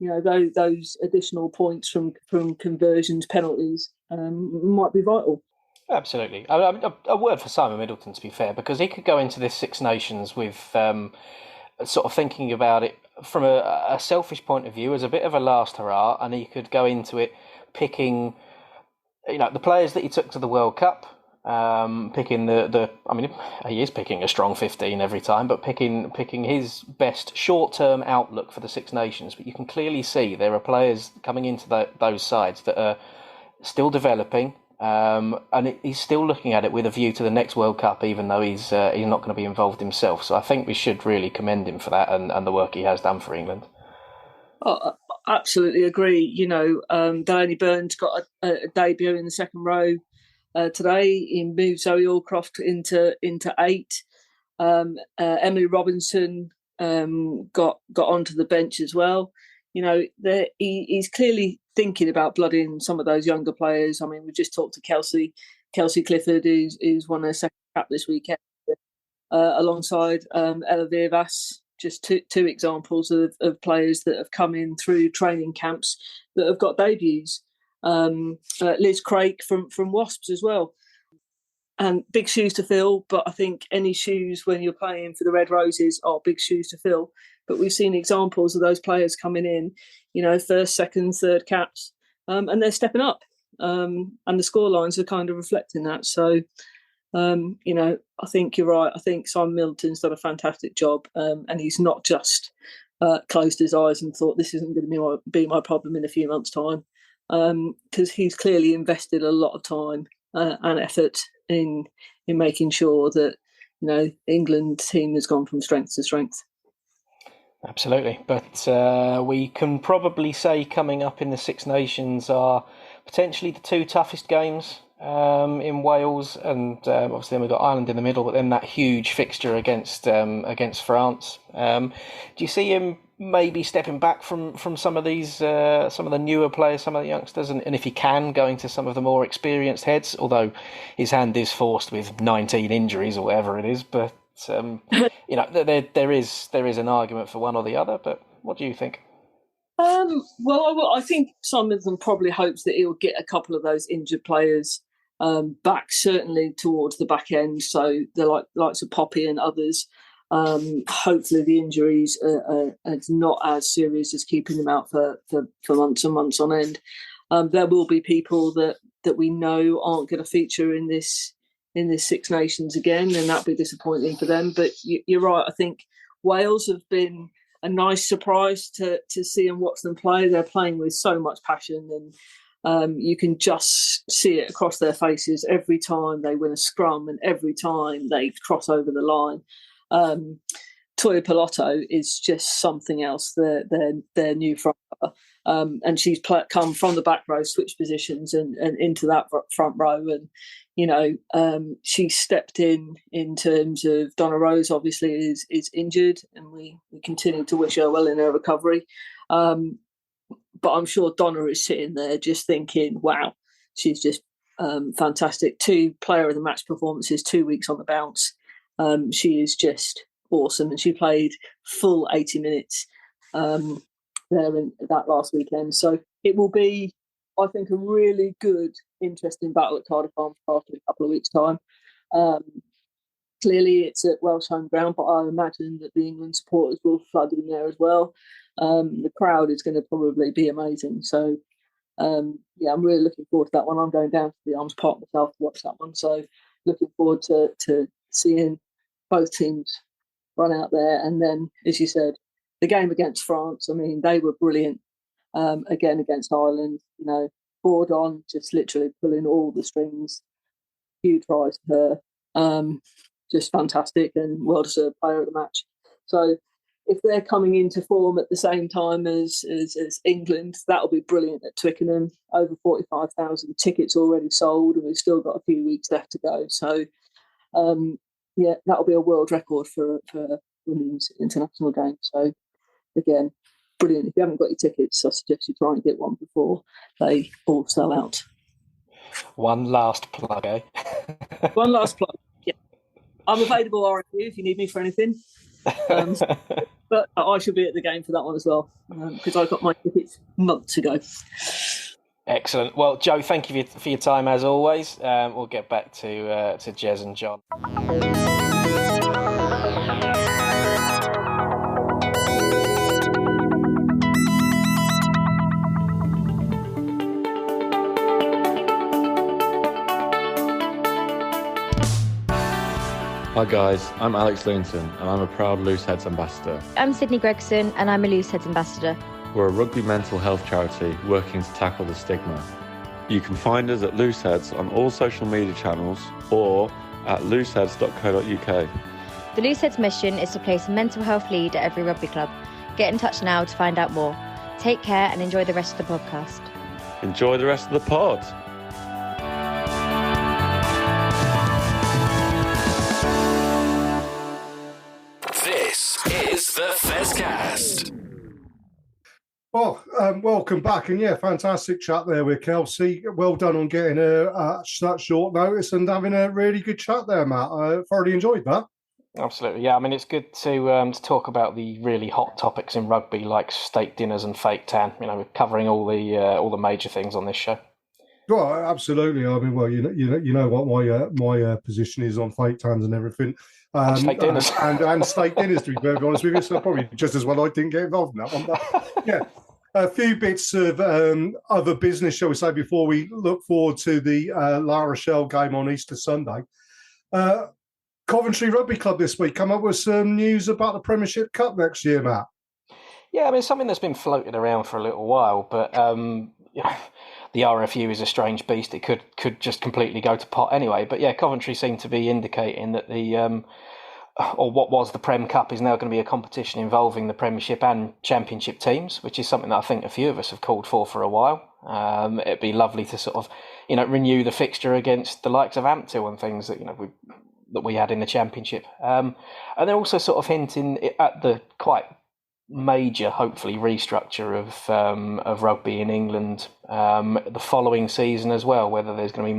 Those additional points from conversions, penalties might be vital. Absolutely. A word for Simon Middleton, to be fair, because he could go into this Six Nations with sort of thinking about it from a selfish point of view as a bit of a last hurrah, and he could go into it picking, the players that he took to the World Cup, picking he is picking a strong 15 every time, but picking his best short-term outlook for the Six Nations. But you can clearly see there are players coming into those sides that are still developing. And he's still looking at it with a view to the next World Cup, even though he's not going to be involved himself. So I think we should really commend him for that and the work he has done for England. Oh, I absolutely agree. Delaney Burns got a debut in the second row today. He moved Zoe Allcroft into 8. Emily Robinson got onto the bench as well. He's clearly thinking about blooding some of those younger players. I mean, we just talked to Kelsey Clifford, who's won her second cap this weekend, alongside Ella Vivas. Just two examples of players that have come in through training camps that have got debuts. Liz Craig from Wasps as well. And big shoes to fill, but I think any shoes when you're playing for the Red Roses are big shoes to fill. But we've seen examples of those players coming in, first, second, third caps, and they're stepping up. And the scorelines are kind of reflecting that. So, I think you're right. I think Simon Middleton's done a fantastic job, and he's not just closed his eyes and thought this isn't going to be my problem in a few months' time, because he's clearly invested a lot of time and effort in making sure that England team has gone from strength to strength. Absolutely, but we can probably say coming up in the Six Nations are potentially the 2 toughest games in Wales, and obviously then we've got Ireland in the middle, but then that huge fixture against France. Do you see him maybe stepping back from some of these, some of the newer players, some of the youngsters, and if he can, going to some of the more experienced heads, although his hand is forced with 19 injuries or whatever it is, but there is an argument for one or the other, but what do you think? I think Simon Middleton probably hopes that he'll get a couple of those injured players back, certainly towards the back end, so the likes of Poppy and others. Hopefully the injuries are not as serious as keeping them out for months and months on end. There will be people that we know aren't going to feature in this Six Nations again, and that'll be disappointing for them. But you're right. I think Wales have been a nice surprise to see and watch them play. They're playing with so much passion, and you can just see it across their faces every time they win a scrum and every time they cross over the line. Toya Pilotto is just something else. Their new front rower, and she's come from the back row, switched positions, and into that front row, and she stepped in terms of Donna Rose. Obviously, is injured, and we continue to wish her well in her recovery. But I'm sure Donna is sitting there just thinking, "Wow, she's just fantastic." 2 player of the match performances, 2 weeks on the bounce. She is just awesome, and she played full 80 minutes there in that last weekend. So it will be, I think, a really good, interesting battle at Cardiff Arms Park in a couple of weeks' time. Clearly, it's at Welsh home ground, but I imagine that the England supporters will flood in there as well. The crowd is going to probably be amazing. So, I'm really looking forward to that one. I'm going down to the Arms Park myself to watch that one. So, looking forward to seeing both teams run out there. And then, as you said, the game against France, I mean, they were brilliant. Again, against Ireland, Bourdon just literally pulling all the strings. Few tries to her. Just fantastic and well-deserved player of the match. So if they're coming into form at the same time as England, that'll be brilliant at Twickenham. Over 45,000 tickets already sold, and we've still got a few weeks left to go. So, that'll be a world record for women's international games. So, again, brilliant. If you haven't got your tickets, I suggest you try and get one before they all sell out. One last plug, eh? One last plug. Yeah, I'm available RFU if you need me for anything. But I should be at the game for that one as well, because I got my tickets months ago. Excellent. Well, Joe, thank you for your time as always. We'll get back to Jez and John. Hi guys, I'm Alex Linton and I'm a proud Looseheads ambassador. I'm Sydney Gregson and I'm a Looseheads ambassador. We're a rugby mental health charity working to tackle the stigma. You can find us at Looseheads on all social media channels or at looseheads.co.uk. The Looseheads mission is to place a mental health lead at every rugby club. Get in touch now to find out more. Take care and enjoy the rest of the podcast. Enjoy the rest of the pod. is the Fezcast. Well, welcome back. And yeah, fantastic chat there with Kelsey. Well done on getting such short notice and having a really good chat there, Matt. I thoroughly enjoyed that. Absolutely, yeah. I mean, it's good to talk about the really hot topics in rugby, like steak dinners and fake tan. You know, we're covering all the major things on this show. Well, absolutely. I mean, well, you know what my position is on fake tans and everything. And steak dinners. And steak dinners, to be very honest with you. So probably just as well I didn't get involved in that one. But yeah, a few bits of other business, shall we say, before we look forward to the La Rochelle game on Easter Sunday. Coventry Rugby Club this week come up with some news about the Premiership Cup next year, Matt. Yeah, I mean, something that's been floated around for a little while, but the RFU is a strange beast. It could just completely go to pot anyway. But yeah, Coventry seem to be indicating that or what was the Prem Cup is now going to be a competition involving the Premiership and Championship teams, which is something that I think a few of us have called for a while. It'd be lovely to sort of, renew the fixture against the likes of Ampthill and things that we had in the Championship. And they're also sort of hinting at the quite major, hopefully, restructure of rugby in England the following season as well, whether there's going to be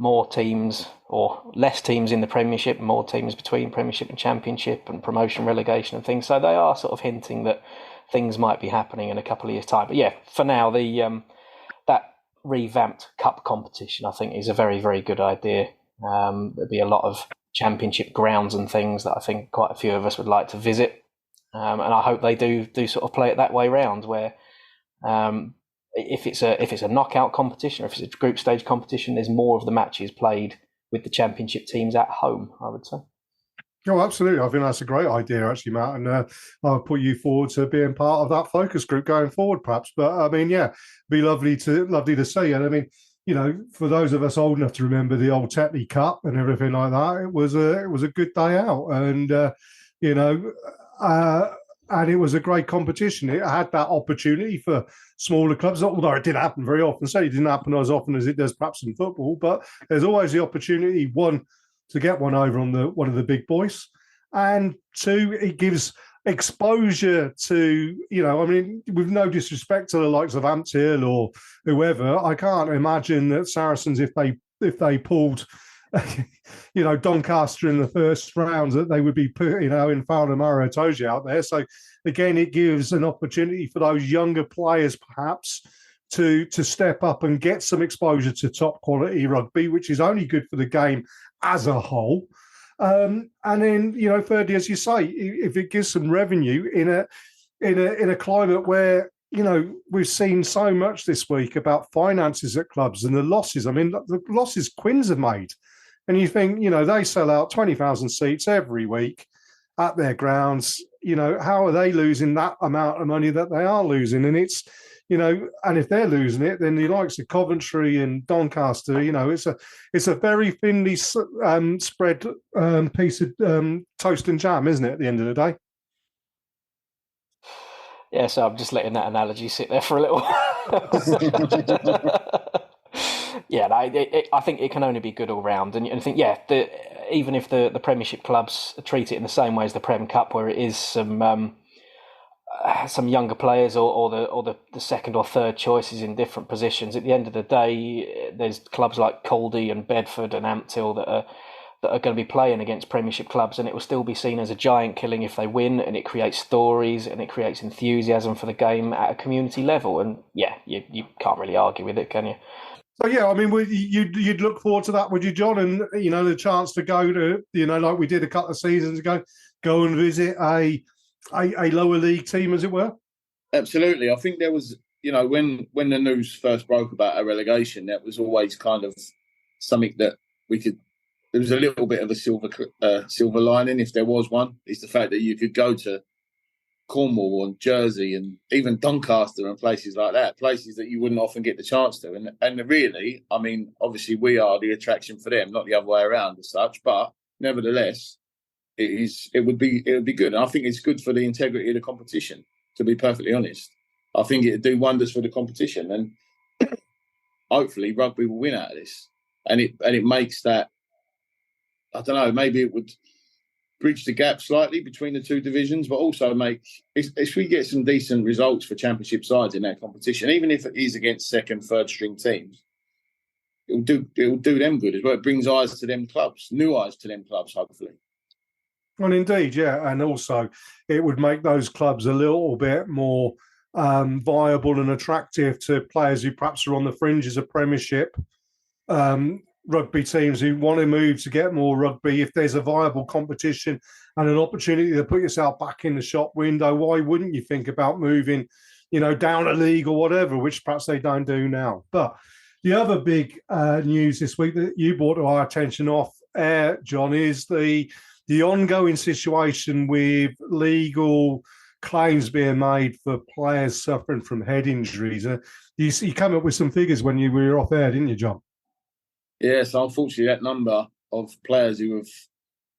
more teams or less teams in the Premiership, more teams between Premiership and Championship and promotion, relegation and things. So they are sort of hinting that things might be happening in a couple of years' time. But yeah, for now, that revamped cup competition, I think, is a very, very good idea. There'll be a lot of Championship grounds and things that I think quite a few of us would like to visit. And I hope they do sort of play it that way round, where if it's a knockout competition or if it's a group stage competition, there's more of the matches played with the Championship teams at home, I would say. Oh, absolutely. I think that's a great idea, actually, Matt. And I'll put you forward to being part of that focus group going forward, perhaps. But I mean, yeah, be lovely to see. And I mean, for those of us old enough to remember the old Tetley Cup and everything like that, it was a good day out, and and it was a great competition. It had that opportunity for smaller clubs, although it didn't happen very often. So it didn't happen as often as it does perhaps in football, but there's always the opportunity, one, to get one over on one of the big boys, and two, it gives exposure to, with no disrespect to the likes of Ampthill or whoever, I can't imagine that Saracens, if they pulled Doncaster in the first round, that they would be put, in Fowler Murray Toji out there. So again, it gives an opportunity for those younger players perhaps to step up and get some exposure to top quality rugby, which is only good for the game as a whole. And then, thirdly, as you say, if it gives some revenue in a climate where, we've seen so much this week about finances at clubs and the losses. I mean, the losses Quins have made. And you think, they sell out 20,000 seats every week at their grounds. How are they losing that amount of money that they are losing? And it's, and if they're losing it, then the likes of Coventry and Doncaster, it's a very thinly spread piece of toast and jam, isn't it, at the end of the day? Yeah, so I'm just letting that analogy sit there for a little while. Yeah, I think it can only be good all round. And I think, even if the Premiership clubs treat it in the same way as the Prem Cup, where it is some younger players or the second or third choices in different positions, at the end of the day, there's clubs like Caldy and Bedford and Ampthill that are going to be playing against Premiership clubs, and it will still be seen as a giant killing if they win, and it creates stories and it creates enthusiasm for the game at a community level. And yeah, you can't really argue with it, can you? So yeah, I mean, you'd look forward to that, would you, John? And the chance to go to, like we did a couple of seasons ago, go and visit a lower league team, as it were. Absolutely, I think there was, when the news first broke about a relegation, that was always kind of something that we could. There was a little bit of a silver lining, if there was one. Is the fact that you could go to Cornwall and Jersey and even Doncaster and places like that, places that you wouldn't often get the chance to. And really, I mean, obviously we are the attraction for them, not the other way around as such, but nevertheless, it would be good. And I think it's good for the integrity of the competition, to be perfectly honest. I think it'd do wonders for the competition, and hopefully rugby will win out of this. And it makes that, I don't know, maybe it would bridge the gap slightly between the two divisions, but also if we get some decent results for championship sides in that competition, even if it is against second, third string teams, it'll do them good as well. It brings eyes to them clubs, new eyes to them clubs, hopefully. Well, indeed, yeah. And also it would make those clubs a little bit more viable and attractive to players who perhaps are on the fringes of Premiership rugby teams who want to move to get more rugby. If there's a viable competition and an opportunity to put yourself back in the shop window, why wouldn't you think about moving, down a league or whatever, which perhaps they don't do now? But the other big news this week that you brought to our attention off air, John, is the ongoing situation with legal claims being made for players suffering from head injuries. You came up with some figures when you were off air, didn't you, John? Yes, unfortunately, that number of players who have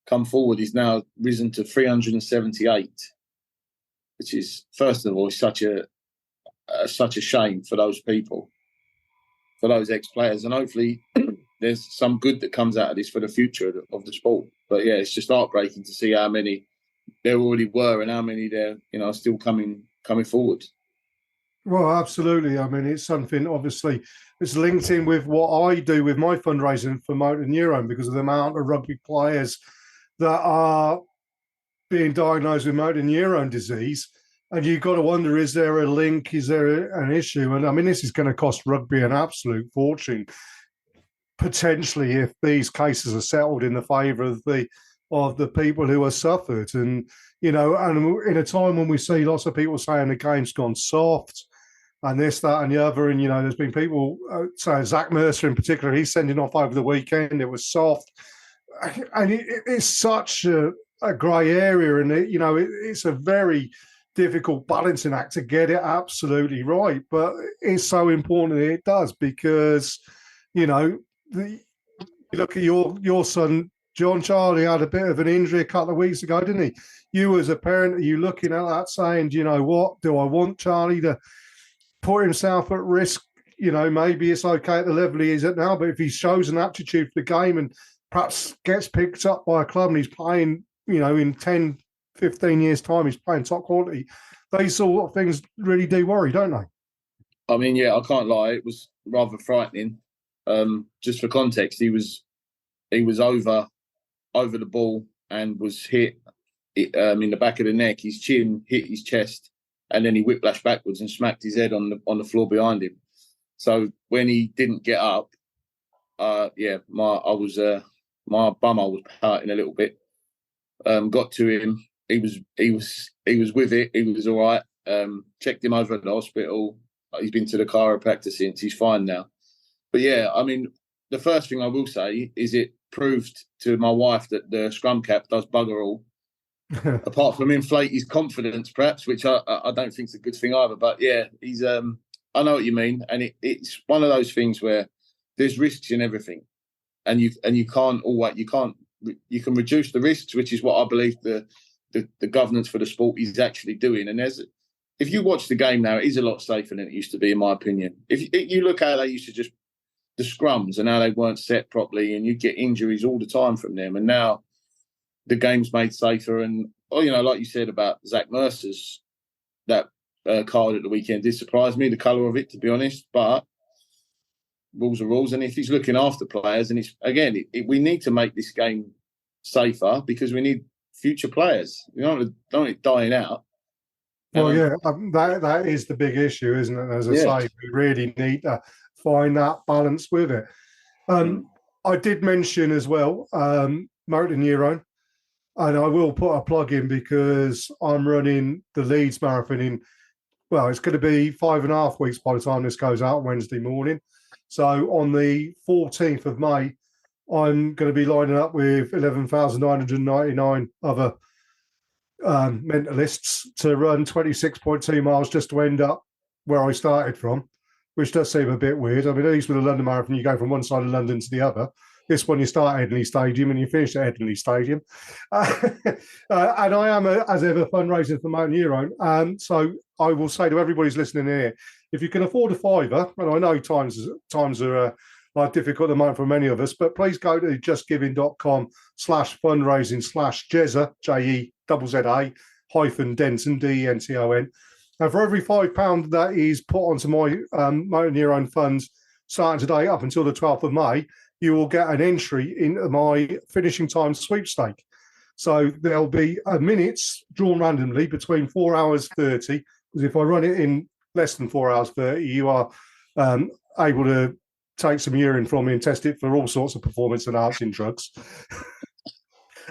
come forward is now risen to 378, which is, first of all, such a shame for those people, for those ex-players, and hopefully there's some good that comes out of this for the future of the sport. But yeah, it's just heartbreaking to see how many there already were and how many there are still coming forward. Well, absolutely. I mean, it's something, obviously, it's linked in with what I do with my fundraising for motor neurone because of the amount of rugby players that are being diagnosed with motor neurone disease. And you've got to wonder, is there a link? Is there an issue? And I mean, this is going to cost rugby an absolute fortune, potentially, if these cases are settled in the favour of the people who have suffered. And, and in a time when we see lots of people saying the game's gone soft, and this, that, and the other. And, there's been people saying, Zach Mercer in particular, he's sending off over the weekend. It was soft. And it's such a grey area. And, it's a very difficult balancing act to get it absolutely right. But it's so important that it does because, you look at your son, John Charlie, had a bit of an injury a couple of weeks ago, didn't he? You as a parent, are you looking at that saying, do you know what? Do I want Charlie to put himself at risk? Maybe it's okay at the level he is at now, but if he shows an aptitude for the game and perhaps gets picked up by a club and he's playing, in 10, 15 years' time, he's playing top quality, these sort of things really do worry, don't they? I mean, yeah, I can't lie. It was rather frightening. Just for context, he was over the ball and was hit in the back of the neck. His chin hit his chest, and then he whiplashed backwards and smacked his head on the floor behind him. So when he didn't get up, my bumhole was pouting a little bit. Got to him. He was with it. He was all right. Checked him over at the hospital. He's been to the chiropractor since. He's fine now. But yeah, I mean, the first thing I will say is it proved to my wife that the scrum cap does bugger all. Apart from inflate his confidence, perhaps, which I don't think is a good thing either. But yeah, he's I know what you mean, and it's one of those things where there's risks in everything, and you can reduce the risks, which is what I believe the governance for the sport is actually doing. And if you watch the game now, it is a lot safer than it used to be, in my opinion. If you look how they used to just the scrums and how they weren't set properly, and you get injuries all the time from them, and now the game's made safer. And like you said about Zach Mercer's that card at the weekend did surprise me, the colour of it, to be honest. But rules are rules, and if he's looking after players, and we need to make this game safer because we need future players. We don't want it dying out. Well, that is the big issue, isn't it? As I say, we really need to find that balance with it. I did mention as well motor neurone, and I will put a plug in because I'm running the Leeds Marathon it's going to be 5.5 weeks by the time this goes out Wednesday morning. So on the 14th of May, I'm going to be lining up with 11,999 other mentalists to run 26.2 miles just to end up where I started from, which does seem a bit weird. I mean, at least with the London Marathon, you go from one side of London to the other. This one, you start at Headingley Stadium and you finish at Headingley Stadium. And I am, as ever, fundraising for motor neurone. So I will say to everybody who's listening here, if you can afford a £5, and I know times are difficult at the moment for many of us. But please go to justgiving.com/fundraising/Jezza, JEZZA -Denton, DENTON. And for every £5 that is put onto my Motor Neurone funds starting today up until the 12th of May, you will get an entry into my finishing time sweepstake. So there'll be minutes drawn randomly between 4 hours 30, because if I run it in less than 4 hours 30, you are able to take some urine from me and test it for all sorts of performance enhancing drugs.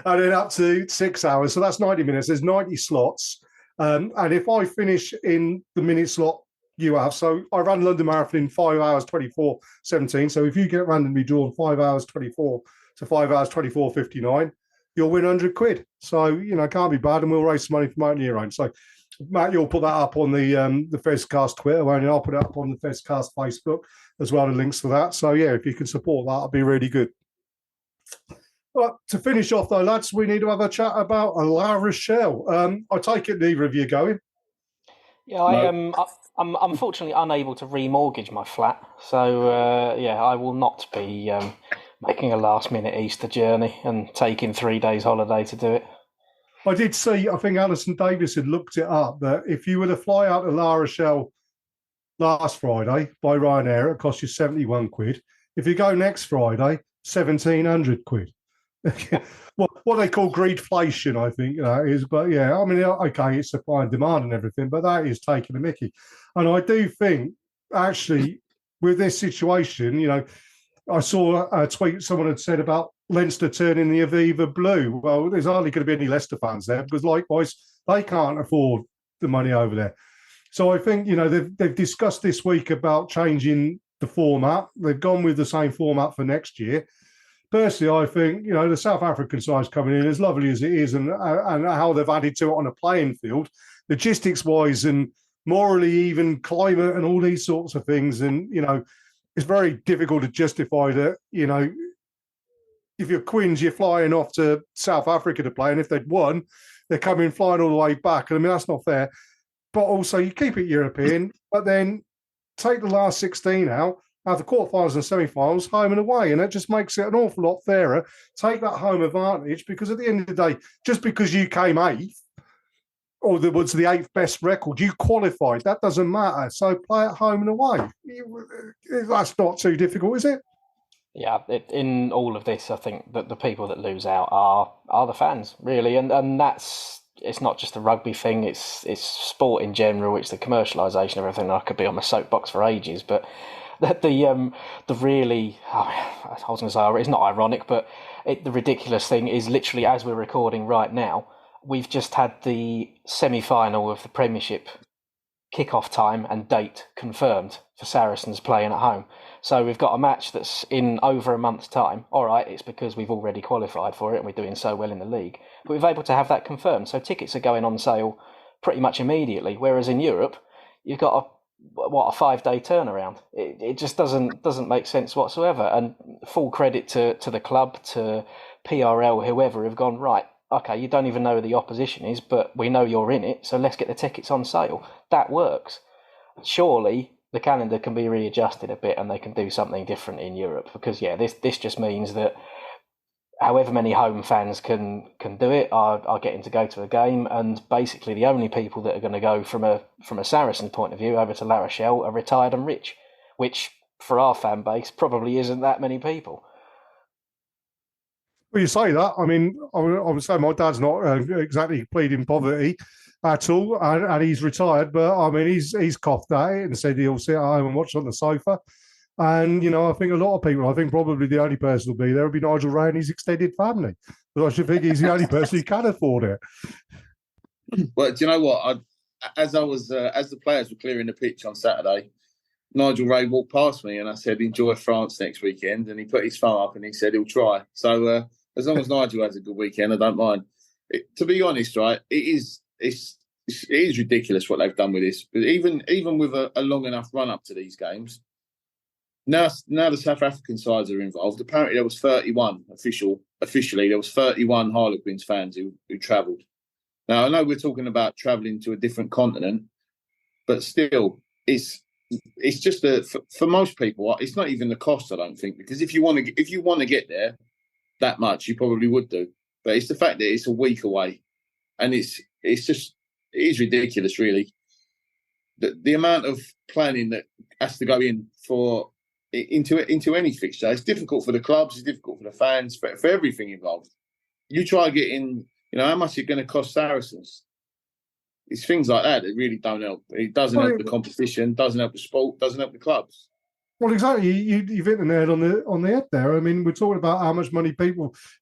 And then up to 6 hours. So that's 90 minutes. There's 90 slots. And if I finish in the minute slot you have, so I ran London Marathon in 5 hours 24:17. So if you get randomly drawn 5 hours 24 to 5 hours 24:59, you'll win 100 quid. So, you know, can't be bad. And we'll raise some money for Motor Neurone. So, Matt, you'll put that up on the Fezcast Twitter, won't you? I'll put it up on the Fezcast Facebook as well, the links for that. So, yeah, if you can support that, it'll be really good. Well, to finish off, though, lads, we need to have a chat about La Rochelle. I take it neither of you are going. Yeah, I'm unfortunately unable to remortgage my flat. So, I will not be making a last-minute Easter journey and taking 3 days holiday to do it. I did see, I think Alison Davis had looked it up, that if you were to fly out to La Rochelle last Friday by Ryanair, it cost you 71 quid. If you go next Friday, 1,700 quid. What they call greedflation, I think, is. But yeah, I mean, okay, it's supply and demand and everything, but that is taking a mickey. And I do think, actually, with this situation, you know, I saw a tweet someone had said about Leinster turning the Aviva blue. Well, there's hardly going to be any Leicester fans there because, likewise, they can't afford the money over there. So I think, you know, they've discussed this week about changing the format. They've gone with the same format for next year. Personally, I think, you know, the South African side's coming in, as lovely as it is, and how they've added to it on a playing field, logistics-wise and morally, even climate and all these sorts of things. And, you know, it's very difficult to justify that, you know, if you're Quins, you're flying off to South Africa to play, and if they'd won, they're coming flying all the way back. And I mean, that's not fair. But also, you keep it European, but then take the last 16 out, have the quarterfinals and semi-finals home and away, and it just makes it an awful lot fairer. Take that home advantage, because at the end of the day, just because you came eighth, or there was the 8th best record, you qualified. That doesn't matter. So play at home and away. That's not too difficult, is it? Yeah, in all of this, I think that the people that lose out are the fans, really, and that's. It's not just a rugby thing, it's sport in general, it's the commercialisation of everything. I could be on my soapbox for ages, but the really, I was going to say, it's not ironic, but the ridiculous thing is literally, as we're recording right now, we've just had the semi-final of the Premiership kick-off time and date confirmed for Saracens playing at home. So we've got a match that's in over a month's time. All right, it's because we've already qualified for it and we're doing so well in the league. But we've able to have that confirmed. So tickets are going on sale pretty much immediately. Whereas in Europe, you've got a 5-day turnaround. It just doesn't make sense whatsoever. And full credit to the club, to PRL, whoever, have gone, right, okay, you don't even know who the opposition is, but we know you're in it, so let's get the tickets on sale. That works. Surely the calendar can be readjusted a bit and they can do something different in Europe, because this just means that however many home fans can do it are getting to go to a game, and basically the only people that are going to go from a Saracen point of view over to La Rochelle are retired and rich, which for our fan base probably isn't that many people. Well, you say that. I mean, I would say my dad's not exactly pleading poverty at all, and he's retired. But I mean, he's coughed at it and said he'll sit at home and watch on the sofa. And you know, I think a lot of people. I think probably the only person who'll be there will be Nigel Ray and his extended family. But I should think he's the only person who can afford it. Well, do you know what? As the players were clearing the pitch on Saturday, Nigel Ray walked past me and I said, "Enjoy France next weekend." And he put his thumb up and he said he'll try. So as long as Nigel has a good weekend, I don't mind. To be honest, right, it is ridiculous what they've done with this. But even with a long enough run up to these games, now the South African sides are involved. Apparently, there was 31 officially. There was 31 Harlequins fans who travelled. Now I know we're talking about travelling to a different continent, but still, it's it's just for most people, it's not even the cost. I don't think, because if you want to get there that much, you probably would do. But it's the fact that it's a week away, and it is ridiculous, really. The amount of planning that has to go into any fixture. It's difficult for the clubs. It's difficult for the fans. For everything involved. You try getting, how much it's going to cost Saracens. It's things like that really don't help. It doesn't help the competition, doesn't help the sport, doesn't help the clubs. Well, exactly. You've hit the nail on the head there. I mean, we're talking about how much money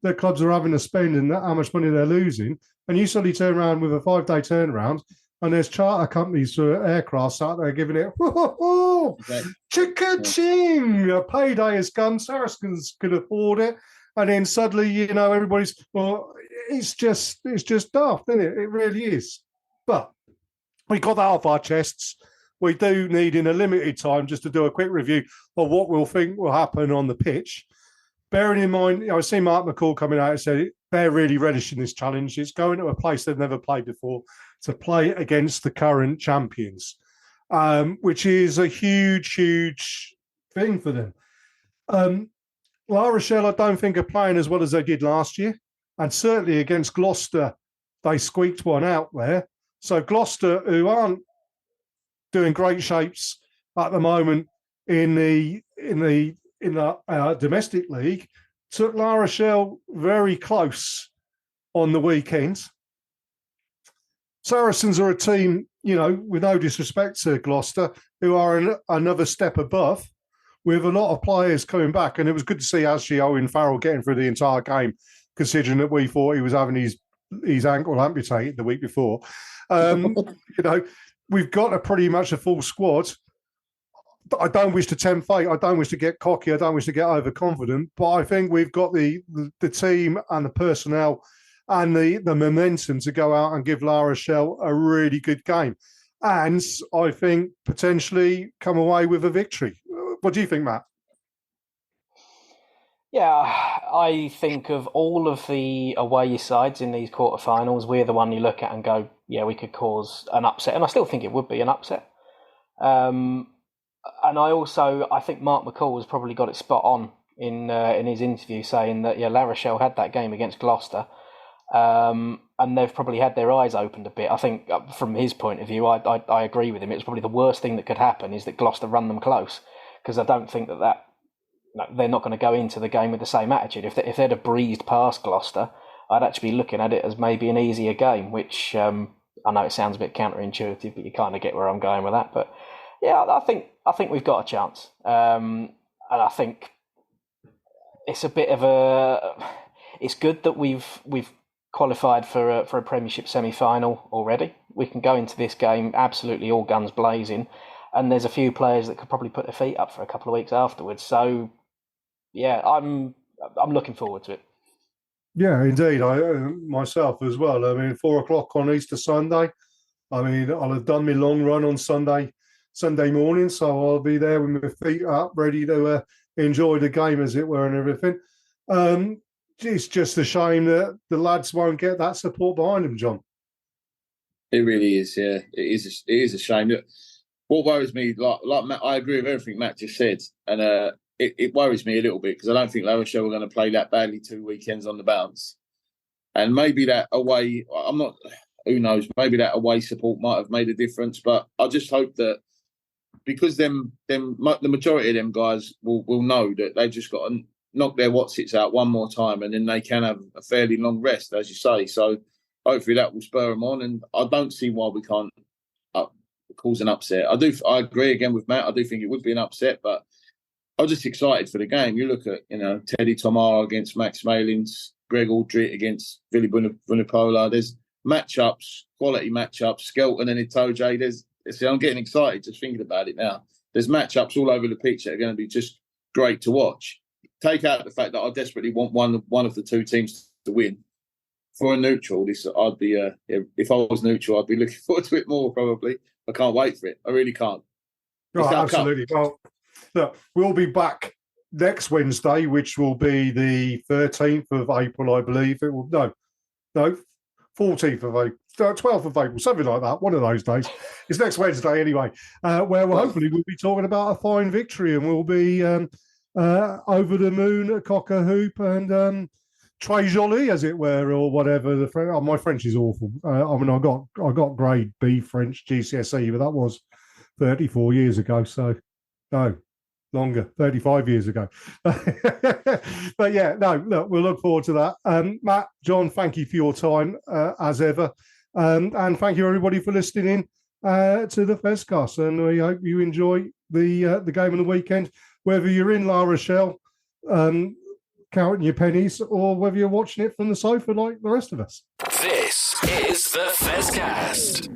their clubs are having to spend and how much money they're losing. And you suddenly turn around with a 5-day turnaround, and there's charter companies for aircraft out there giving it, ching, a payday has come, Saracens can afford it. And then suddenly, everybody's, it's just daft, isn't it? It really is. But we got that off our chests. We do need, in a limited time, just to do a quick review of what we'll think will happen on the pitch. Bearing in mind, I see Mark McCall coming out and said they're really relishing this challenge. It's going to a place they've never played before to play against the current champions, which is a huge, huge thing for them. La Rochelle, I don't think, are playing as well as they did last year. And certainly against Gloucester, they squeaked one out there. So Gloucester, who aren't doing great shapes at the moment in the domestic league, took La Rochelle very close on the weekend. Saracens are a team, with no disrespect to Gloucester, who are another step above, with a lot of players coming back. And it was good to see actually Owen Farrell getting through the entire game, considering that we thought he was having his ankle amputated the week before. We've got pretty much a full squad. I don't wish to tempt fate. I don't wish to get cocky. I don't wish to get overconfident. But I think we've got the team and the personnel and the momentum to go out and give La Rochelle a really good game. And I think potentially come away with a victory. What do you think, Matt? Yeah, I think of all of the away sides in these quarterfinals, we're the one you look at and go, yeah, we could cause an upset. And I still think it would be an upset. And I think Mark McCall has probably got it spot on in his interview, saying that, La Rochelle had that game against Gloucester. And they've probably had their eyes opened a bit. I think from his point of view, I agree with him. It's probably the worst thing that could happen is that Gloucester run them close, because I don't think that they're not going to go into the game with the same attitude. If they'd have breezed past Gloucester, I'd actually be looking at it as maybe an easier game, which I know it sounds a bit counterintuitive, but you kind of get where I'm going with that. But yeah, I think we've got a chance, and I think it's a bit of it's good that we've qualified for a Premiership semi-final already. We can go into this game absolutely all guns blazing, and there's a few players that could probably put their feet up for a couple of weeks afterwards. So yeah, I'm looking forward to it. Yeah, indeed. I myself as well. I mean, 4:00 on Easter Sunday. I mean, I'll have done my long run on Sunday morning, so I'll be there with my feet up, ready to enjoy the game, as it were, and everything. It's just a shame that the lads won't get that support behind them, John. It really is. Yeah, it is a shame. What worries me, like Matt, I agree with everything Matt just said, and it worries me a little bit because I don't think La Rochelle are going to play that badly 2 weekends on the bounce. And maybe that away, who knows, maybe that away support might have made a difference. But I just hope that, because the majority of them guys will know that they've just got to knock their whatsits out one more time, and then they can have a fairly long rest, as you say. So hopefully that will spur them on. And I don't see why we can't cause an upset. I agree again with Matt. I do think it would be an upset, but I'm just excited for the game. You look at, Teddy Tomara against Max Malins, Greg Aldrit against Vili Vunipola. There's matchups, quality matchups, Skelton and Itoje. I'm getting excited just thinking about it now. There's matchups all over the pitch that are going to be just great to watch. Take out the fact that I desperately want one of the two teams to win. For a neutral, I'd be if I was neutral, I'd be looking forward to it more probably. I can't wait for it. I really can't. Right, absolutely. Well, look, we'll be back next Wednesday, which will be the 13th of April, I believe. It will 14th of April, 12th of April, something like that, one of those days. It's next Wednesday anyway, where hopefully we'll be talking about a fine victory, and we'll be over the moon at Cock a Hoop and très joli, as it were, or whatever. My French is awful. I mean, I got grade B French GCSE, but that was 34 years ago. So, no, longer, 35 years ago. But yeah, no, look, we'll look forward to that. Matt, John, thank you for your time as ever, and thank you everybody for listening in to the Fezcast. And we hope you enjoy the game of the weekend, whether you're in La Rochelle. Counting your pennies, or whether you're watching it from the sofa like the rest of us. This is the Fezcast.